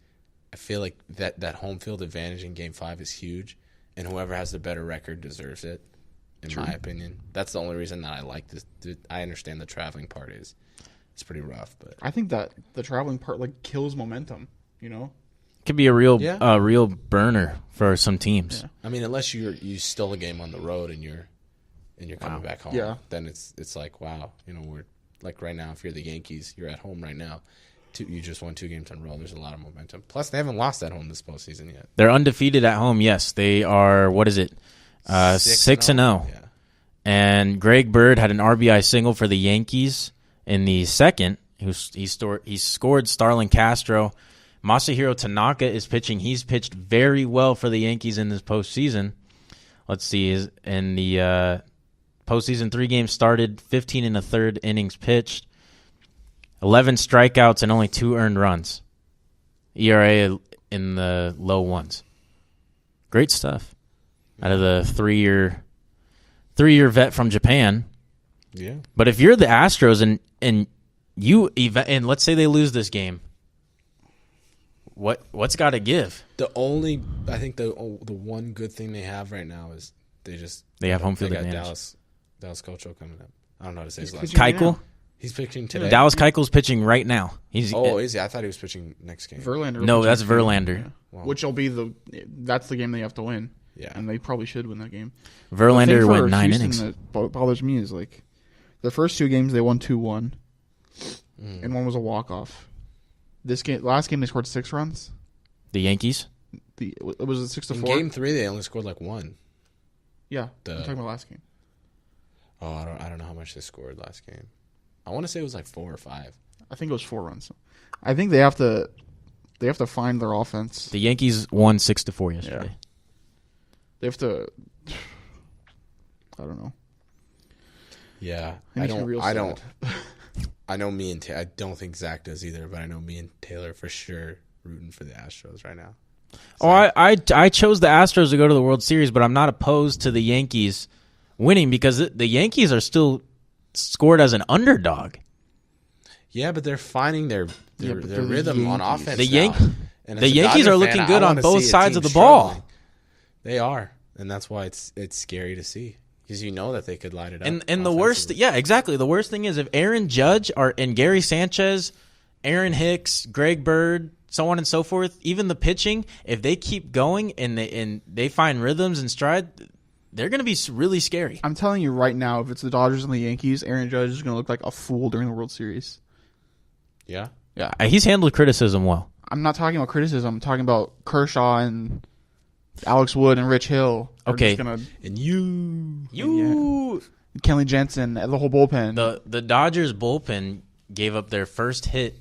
I feel like that home field advantage in Game 5 is huge, and whoever has the better record deserves it. In my opinion, that's the only reason that I like this. I understand the traveling part is it's pretty rough, but I think that the traveling part like kills momentum. You know. Could be a real Yeah. real burner for some teams. Yeah. I mean, unless you stole a game on the road and you're coming back home, Yeah. then it's like wow, we're like right now. If you're the Yankees, you're at home right now. You just won 2 games in a row. There's a lot of momentum. Plus, they haven't lost at home this postseason yet. They're undefeated at home. Yes, they are. What is it? 6-0. Yeah. And Greg Bird had an RBI single for the Yankees in the second. He scored Starlin Castro. Masahiro Tanaka is pitching. He's pitched very well for the Yankees in this postseason. Let's see. In the postseason, 3 games started, 15 in the third innings pitched, 11 strikeouts, and only 2 earned runs. ERA in the low ones. Great stuff. Out of the 3-year vet from Japan. Yeah. But if you're the Astros and let's say they lose this game, what's got to give? I think the one good thing they have right now is they have home field they got advantage. Dallas Keuchel coming up. I don't know how to say his last pitching name. right now. Keuchel? He's pitching today. Dallas Keuchel's pitching right now. Is he? I thought he was pitching next game. Verlander. No, pitching that's too. Verlander. Yeah. Wow. Which will be that's the game they have to win. Yeah. And they probably should win that game. Verlander The thing for went 9 Houston innings. That bothers me is like the first 2 games they won 2-1, and one was a walk-off. Last game they scored 6 runs. The Yankees? Was it 6-4? In Game 3, they only scored like 1. Yeah, The- I'm talking about last game. Oh, I don't know how much they scored last game. I want to say it was like 4 or 5. I think it was 4 runs. I think they have to find their offense. The Yankees won 6-4 yesterday. They have to. I don't know. Yeah, It makes me real I sad. don't. I know me and I don't think Zach does either, but I know me and Taylor for sure rooting for the Astros right now. Oh, I chose the Astros to go to the World Series, but I'm not opposed to the Yankees winning because the Yankees are still scored as an underdog. Yeah, but they're finding their but they're the rhythm on Yankees. offense. The now. And the as a Yankees Dodger are looking fan, good I on wanna both see a sides team of the ball. struggling. They are, and that's why it's scary to see because you know that they could light it up. And the worst, offensively. yeah, exactly. The worst thing is if Aaron Judge and Gary Sanchez, Aaron Hicks, Greg Bird, so on and so forth, even the pitching, if they keep going and they find rhythms and stride, they're going to be really scary. I'm telling you right now, if it's the Dodgers and the Yankees, Aaron Judge is going to look like a fool during the World Series. Yeah. Yeah, He's handled criticism well. I'm not talking about criticism. I'm talking about Kershaw and Alex Wood and Rich Hill. are Okay. just gonna, And you Kenley Jensen, the whole bullpen. The Dodgers bullpen gave up their first hit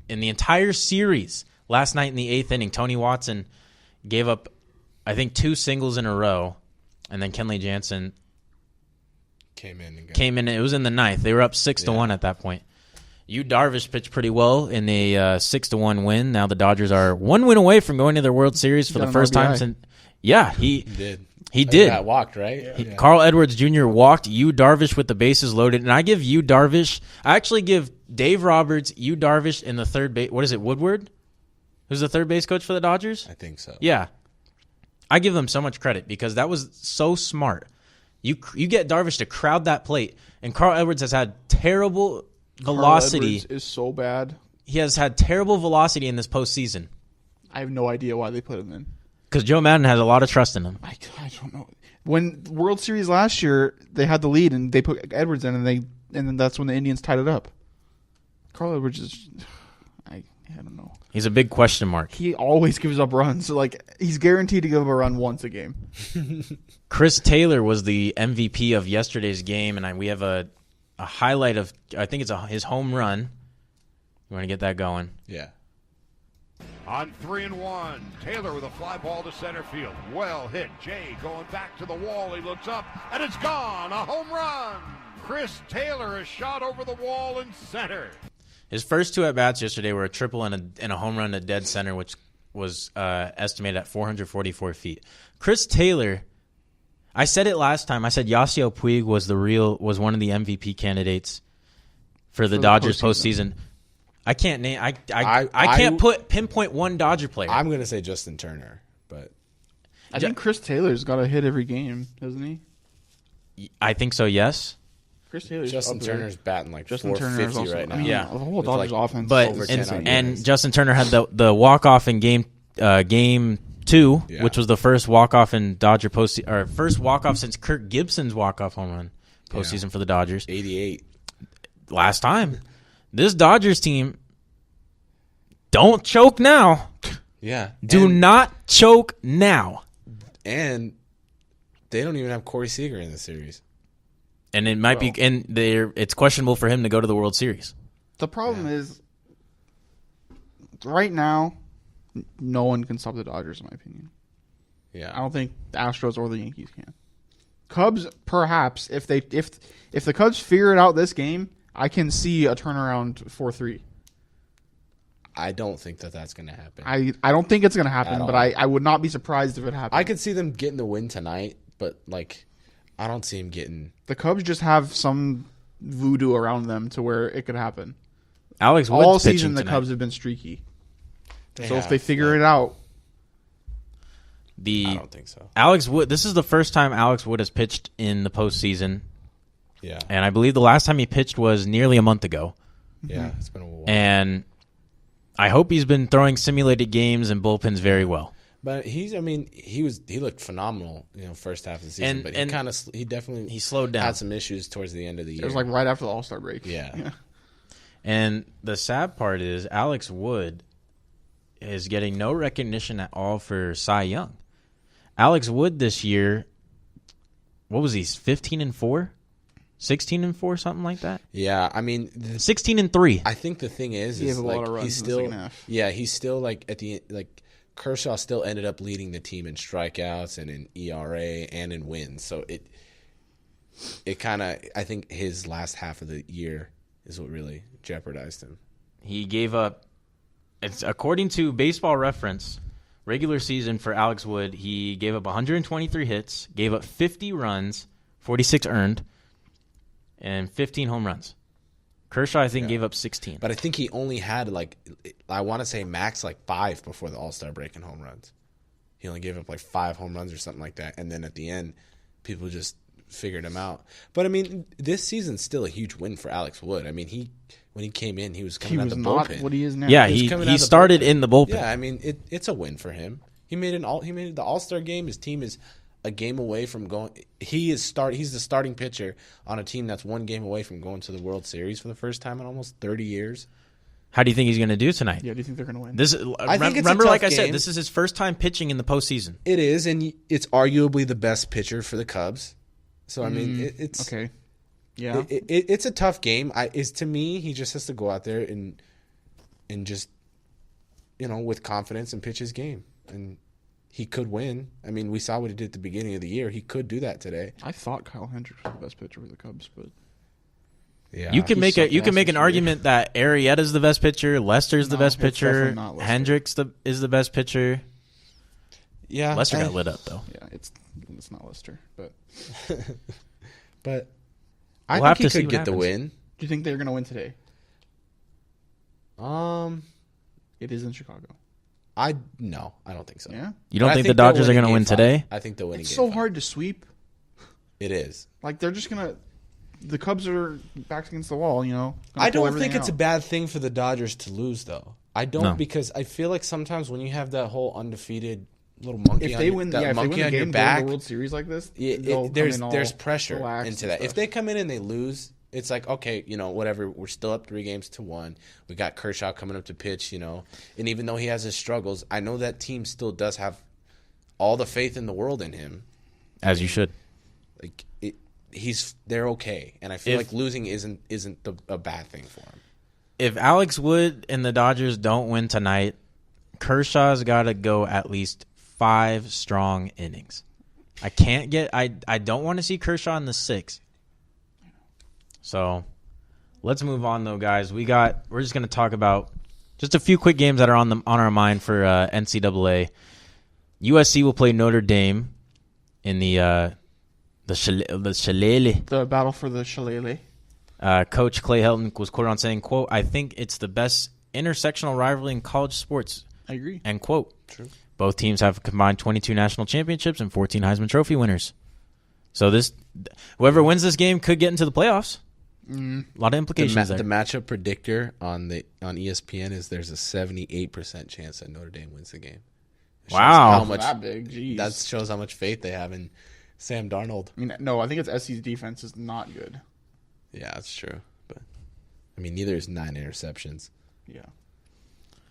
in the entire series last night in the 8th inning. Tony Watson gave up, I think, 2 singles in a row, and then Kenley Jansen came in. And got came in. It was in the 9th. They were up 6-1 at that point. Yu Darvish pitched pretty well in a 6-1 win. Now the Dodgers are 1 win away from going to their World Series for got the an first time RBI. since. Yeah, He did. he did. Got walked, right? Yeah. Carl Edwards Jr. walked Yu Darvish with the bases loaded, and I give Yu Darvish. I actually give Dave Roberts, Yu Darvish in the third base. What is it, Woodward? Who's the third base coach for the Dodgers? I think so. Yeah, I give them so much credit because that was so smart. You get Darvish to crowd that plate, and Carl Edwards has had terrible velocity. Carl Edwards is so bad. He has had terrible velocity in this postseason I have no idea why they put him in. because Joe Madden has a lot of trust in him. I don't know. When World Series last year, they had the lead and they put Edwards in, and then that's when the Indians tied it up. Carl Edwards is, I don't know. He's a big question mark. He always gives up runs. So like he's guaranteed to give up a run once a game. Chris Taylor was the MVP of yesterday's game, and we have a a highlight of, I think it's his home run. You want to get that going? Yeah. On 3-1, Taylor with a fly ball to center field. Well hit. Jay going back to the wall. He looks up, and it's gone. A home run. Chris Taylor, a shot over the wall in center. His first 2 at-bats yesterday were a triple and a home run to dead center, which was estimated at 444 feet. Chris Taylor, I said it last time. I said Yasiel Puig was one of the MVP candidates for the Dodgers postseason. I can't name. I can't pinpoint one Dodger player. I'm gonna say Justin Turner, but I think Chris Taylor's got a hit every game, doesn't he? I think so. Yes. Chris Taylor's Justin up there. Turner's batting like Justin Turner is 450 also, right now. I mean, Yeah. the whole With, Dodgers like, offense. But over 10 on and guys. Justin Turner had the walk off in game 2, Yeah. which was the first walk off in Dodger first walk off since Kirk Gibson's walk off home run postseason for the Dodgers. 88. Last time, this Dodgers team, don't choke now. Yeah. Do not choke now. And they don't even have Corey Seager in the series. And it might be, and it's questionable for him to go to the World Series. The problem is, right now, no one can stop the Dodgers, in my opinion. Yeah. I don't think the Astros or the Yankees can. Cubs, perhaps, if the Cubs figure it out this game, I can see a turnaround 4-3. I don't think that's going to happen. I don't think it's going to happen, At but all. I would not be surprised if it happened. I could see them getting the win tonight, but like I don't see him getting. The Cubs just have some voodoo around them to where it could happen. Alex Wood's All pitching season, the tonight. Cubs have been streaky. They So if have, they figure but it out, I don't think so. Alex Wood. This is the first time Alex Wood has pitched in the postseason, Yeah. and I believe the last time he pitched was nearly a month ago. Yeah. It's been a while. And I hope he's been throwing simulated games and bullpens very well. But he looked phenomenal, first half of the season. And- but and he definitely He slowed down. had some issues towards the end of the year. it was like right after the All-Star break. Yeah. And the sad part is Alex Wood is getting no recognition at all for Cy Young. Alex Wood this year, what was he, 15-4? 16-4, something like that? Yeah, I mean, 16-3. I think the thing is He gave a lot like of runs he's in the still, second half. yeah, he's still like at the like Kershaw still ended up leading the team in strikeouts and in ERA and in wins. So it kind of, I think his last half of the year is what really jeopardized him. He gave up, it's according to Baseball Reference, regular season for Alex Wood, he gave up 123 hits, gave up 50 runs, 46 earned, and 15 home runs. Kershaw, I think, gave up 16. But I think he only had I want to say max 5 before the All-Star break in home runs. He only gave up 5 home runs or something like that. And then at the end, people just figured him out. But I mean, this season's still a huge win for Alex Wood. I mean, when he came in, he was He coming out was the not bullpen. what he is now. Yeah, He was he coming out of the started bullpen. in the bullpen. Yeah, I mean, it's a win for him. He made the All-Star game. His team is a game away from going. He's the starting pitcher on a team that's one game away from going to the World Series for the first time in almost 30 years. How do you think he's going to do tonight? Yeah, do you think they're going to win? This I think it's a remember, tough like I said, game. this is his first time pitching in the postseason. It is, and it's arguably the best pitcher for the Cubs. So I mean, it's okay. Yeah. It's a tough game. To me, he just has to go out there and just with confidence and pitch his game, and he could win. I mean, we saw what he did at the beginning of the year. He could do that today. I thought Kyle Hendricks was the best pitcher for the Cubs, but Yeah, You can make sucked an last year. argument that Arrieta's the best pitcher, Lester's the No, best it's pitcher, definitely not Lester. Hendricks is the best pitcher. yeah. Lester got lit up though. yeah, it's not Lester. But But I We'll have think to he see could what get the happens. win. do you think they're going to win today? It is in Chicago. No, I don't think so. Yeah. You don't But I think the they'll Dodgers are in going to Game win 5. today? I think they'll win. It's in so Game 5. hard to sweep. It is. Like they're just going to. The Cubs are backs against the wall. Gonna I pull don't everything think it's a out. bad thing for the Dodgers to lose, though. I don't No. because I feel like sometimes when you have that whole undefeated little monkey, If they win, that if they win monkey the on your game, back, go to the World Series like this, it- they'll come there's in all pressure relaxed into and that. If stuff. they come in and they lose, it's like, okay, whatever. We're still up 3-1. We got Kershaw coming up to pitch, and even though he has his struggles, I know that team still does have all the faith in the world in him. As you should. Like they're okay, and I feel If- like losing isn't a bad thing for him. If Alex Wood and the Dodgers don't win tonight, Kershaw's got to go at least 5 strong innings. I don't want to see Kershaw in the 6th. So let's move on, though, guys. We're just going to talk about just a few quick games that are on our mind for NCAA. USC will play Notre Dame in the Shillelagh. The battle for the Shillelagh. Coach Clay Helton was quoted on saying, quote, "I think it's the best intersectional rivalry in college sports," I agree. end quote. True. Both teams have combined 22 national championships and 14 Heisman Trophy winners. So whoever wins this game could get into the playoffs. A lot of implications there. The matchup predictor on ESPN is there's a 78% chance that Notre Dame wins the game. It shows Wow. how much That big, jeez. that shows how much faith they have in Sam Darnold. I mean, no, I think it's SC's defense is not good. Yeah, that's true. But I mean, neither is 9 interceptions. Yeah.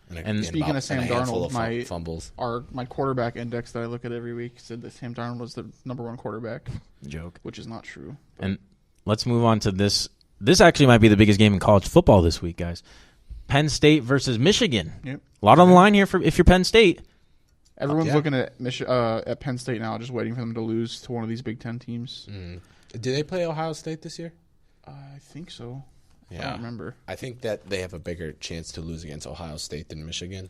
And speaking of Sam a handful Darnold, of fumbles. My quarterback index that I look at every week said that Sam Darnold was the number 1 quarterback, Joke. which is not true. And let's move on to this. This actually might be the biggest game in college football this week, guys. Penn State versus Michigan. Yep. A lot on the line here if you're Penn State. Everyone's Yeah. looking at Penn State now, just waiting for them to lose to one of these Big Ten teams. Do they play Ohio State this year? I think so. I Yeah. don't remember. I think that they have a bigger chance to lose against Ohio State than Michigan.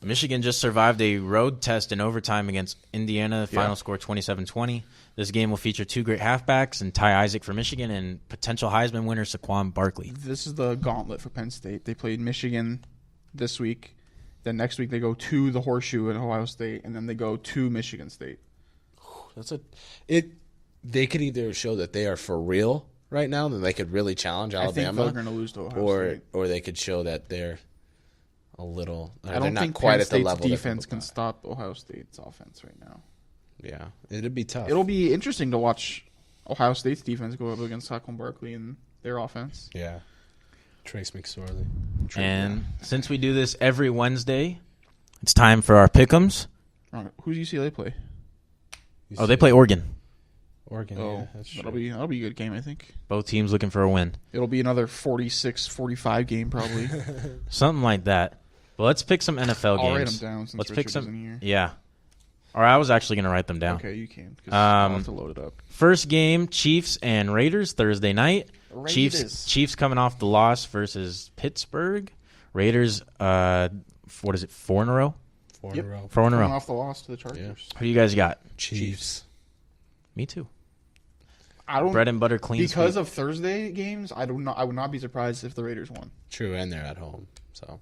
Michigan just survived a road test in overtime against Indiana. The final score 27-20. This game will feature 2 great halfbacks and Ty Isaac for Michigan and potential Heisman winner Saquon Barkley. This is the gauntlet for Penn State. They played Michigan this week. Then next week they go to the Horseshoe at Ohio State, and then they go to Michigan State. They could either show that they are for real right now, then they could really challenge I think Alabama, they're going to lose to Ohio State. or they could show that they're a little. I they're don't not think quite Penn at the State's level that defense people can thought. stop Ohio State's offense right now. Yeah, it'd be tough. It'll be interesting to watch Ohio State's defense go up against Saquon Barkley and their offense. Yeah, Trace McSorley. And since we do this every Wednesday, it's time for our pick'ems. Who do UCLA play? Oh, they play Oregon. Oregon. Oh, Yeah, that's true. that'll be a good game, I think. Both teams looking for a win. It'll be another 46-45 game probably. Something like that. But let's pick some NFL I'll write games. them down since Let's Richard pick some. isn't here. Yeah. Or I was actually going to write them down. Okay, you can. 'Cause I'll have to load it up. First game, Chiefs and Raiders Thursday night. Raiders. Chiefs coming off the loss versus Pittsburgh. Raiders, what is it, 4 in a row? 4 in a row. 4 in a Coming row. off the loss to the Chargers. Who do you guys got? Chiefs. Me too. I don't Bread and butter clean because sweep. of Thursday games. I would not be surprised if the Raiders won. True, and they're at home, so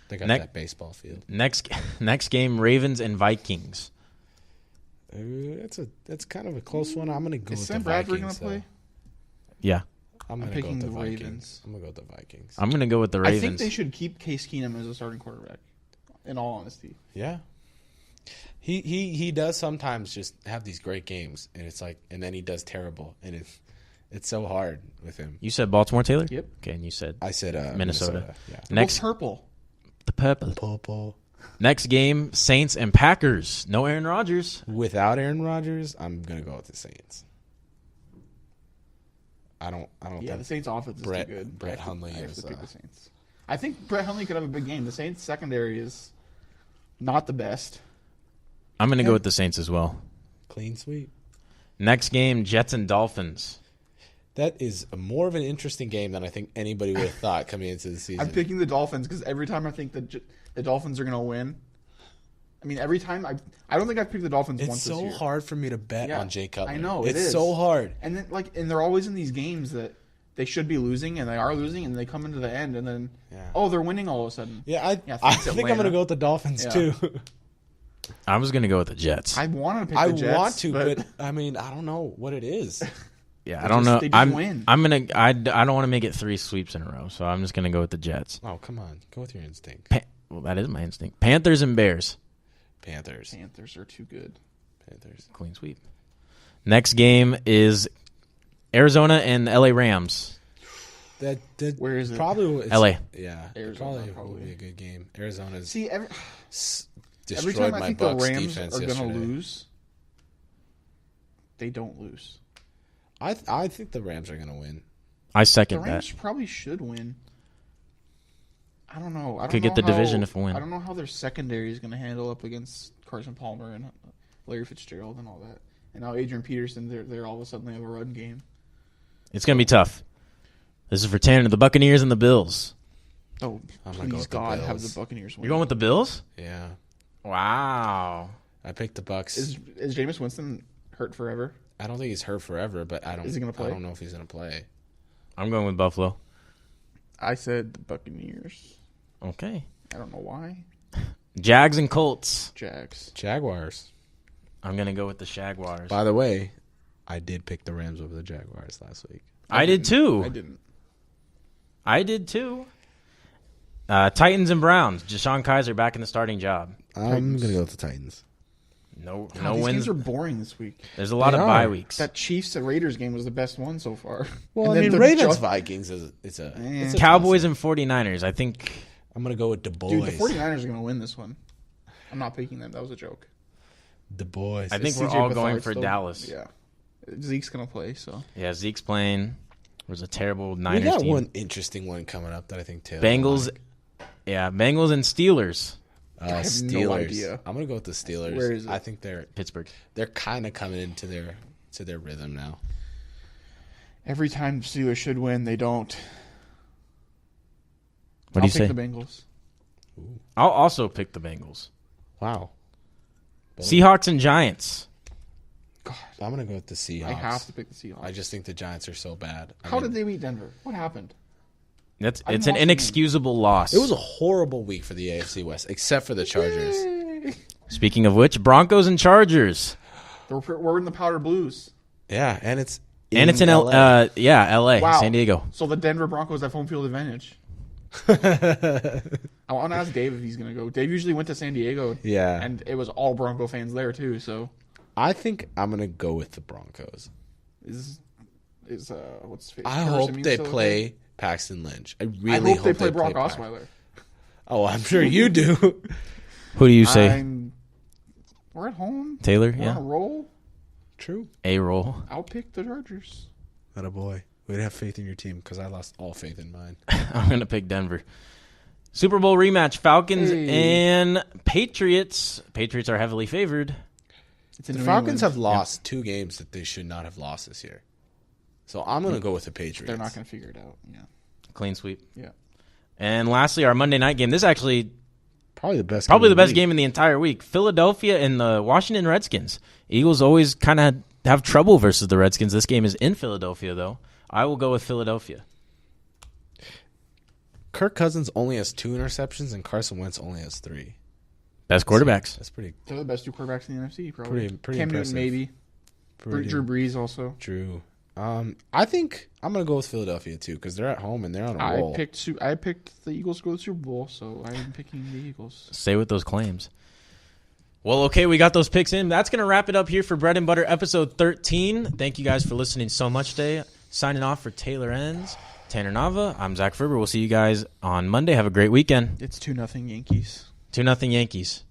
they got Next- that baseball field. Next game, Ravens and Vikings. That's kind of a close one. I'm gonna go Is with Sam the Bradford Vikings. going to play? Yeah. I'm I'm gonna go picking with the the Vikings. Ravens. I'm gonna go with the Vikings. I'm going to go with the I think Ravens. they should keep Case Keenum as a starting quarterback. In all honesty, Yeah. He does sometimes just have these great games, and it's like, and then he does terrible, and it's so hard with him. You said Baltimore, Taylor? Yep. Okay, and you said I said Minnesota. Yeah. next purple. the purple. Purple. Next game, Saints and Packers. No Aaron Rodgers. Without Aaron Rodgers, I'm gonna go with the Saints. I don't Yeah, think the Saints' offense is Brett- too good. Brett I have to- Hundley I have is, to pick the Saints. I think Brett Hundley could have a big game. The Saints' secondary is not the best. I'm going to go with the Saints as well. clean sweep. Next game, Jets and Dolphins. That is more of an interesting game than I think anybody would have thought coming into the season. I'm picking the Dolphins because every time I think the Dolphins are going to win. I mean, every time I don't think I've picked the Dolphins It's once this so year. hard for me to bet Yeah, on Jay Cutler. I know, it it's is. so hard. And then and they're always in these games that they should be losing and they are losing and they come into the end and then they're winning all of a sudden. Yeah, I thanks, think I'm Atlanta. gonna go with the Dolphins Yeah. too. I was going to go with the Jets. I wanted to pick I the Jets, want to, but I mean, I don't know what it is. Yeah, They I don't just- know. they just win. I'm gonna. I don't want to make it 3 sweeps in a row, so I'm just gonna go with the Jets. Oh, come on, go with your instinct. Well, that is my instinct. Panthers and Bears. Panthers. Panthers are too good. Panthers. Clean sweep. Next game is Arizona and LA Rams. That Where is it? Probably LA. Yeah, Arizona, it probably will be a good game. Arizona's See, every destroyed time I my think the Bucks Rams defense are going to yesterday. lose, they don't lose. I think the Rams are gonna win. I The second Rams that. probably should win. I don't know. I don't Could know get the division if a win. I don't know how their secondary is going to handle up against Carson Palmer and Larry Fitzgerald and all that. And now Adrian Peterson, they're all of a sudden they have a run game. It's going to be tough. This is for Tanner, the Buccaneers and the Bills. Oh, I'm gonna go please with the God, have Bills. the Buccaneers win. You're going with the Bills? Yeah, Wow. I picked the Bucks. Is Jameis Winston hurt forever? I don't think he's hurt forever, but I don't. Is he gonna play? I don't know if he's gonna play. I'm going with Buffalo. I said the Buccaneers. Okay. I don't know why. Jags and Colts. Jags. Jaguars. I'm going to go with the Jaguars. By the way, I did pick the Rams over the Jaguars last week. I did too. I didn't. I did too. Titans and Browns. Deshaun Kaiser back in the starting job. I'm gonna go with the Titans. No God, no these wins. games are boring this week. There's a lot They of are. bye weeks. That Chiefs and Raiders game was the best one so far. Well, And I then mean, the Ravens Ju- Vikings is it's a Cowboys toss-up. and 49ers. I think I'm gonna go with the boys. Dude, the 49ers are going to win this one. I'm not picking them. That was a joke. The boys. I think we're CJ all going Beathard for still- Dallas. Yeah. Zeke's going to play, so. Yeah, Zeke's playing. There was a terrible we Niners got team. one interesting one coming up that I think Taylor. Bengals. will like. Yeah, Bengals and Steelers. have Steelers. no idea. I'm gonna go with the Steelers. Where is it? I think they're Pittsburgh. kind of coming into their rhythm now. Every time Steelers should win, they don't. What do you I'll say? pick the Bengals. I'll also pick the Bengals. Wow. Seahawks and Giants. I'm gonna go with the Seahawks. I have to pick the Seahawks. I just think the Giants are so bad. How did they beat Denver? What happened? It's I didn't an watch the game. inexcusable loss. It was a horrible week for the AFC West, except for the Chargers. Speaking of which, Broncos and Chargers. We're in the Powder Blues. Yeah, and it's And it's in LA. LA, Wow. San Diego. So the Denver Broncos have home field advantage. I want to ask Dave if he's going to go. Dave usually went to San Diego. Yeah. And it was all Bronco fans there, too. So I think I'm gonna go with the Broncos. is what's his face? I Trevor hope Siemian they still play Paxton Lynch. I there? really I hope they play Brock Pax- Osweiler. Oh, I'm sure you do. Who do you say? We're at home. Taylor? We're on Yeah. a roll. True. A-roll. I'll pick the Chargers. Not a boy. We'd have faith in your team because I lost all faith in mine. I'm going to pick Denver. Super Bowl rematch, Falcons Hey. and Patriots. Patriots are heavily favored. It's in The New Falcons England. have lost 2 games that they should not have lost this year. So I'm gonna go with the Patriots. They're not going to figure it out. Yeah. Clean sweep. Yeah. And lastly, our Monday night game. This is actually Probably the best. probably the of the best week. game in the entire week. Philadelphia and the Washington Redskins. Eagles always kind of have trouble versus the Redskins. This game is in Philadelphia, though. I will go with Philadelphia. Kirk Cousins only has 2 interceptions and Carson Wentz only has 3. Best quarterbacks. That's pretty They're the best 2 quarterbacks in the NFC, probably. Pretty Cam impressive. Newton, maybe. pretty Drew Brees also. True. I think I'm gonna go with Philadelphia too because they're at home and they're on a roll. I picked the Eagles to go to the Super Bowl, so I'm picking the Eagles. Stay with those claims. Well, okay, we got those picks in. That's going to wrap it up here for Bread and Butter episode 13. Thank you guys for listening so much today. Signing off for Taylor Enns, Tanner Nava. I'm Zach Ferber. We'll see you guys on Monday. Have a great weekend. It's 2-0 Yankees. 2-0 Yankees.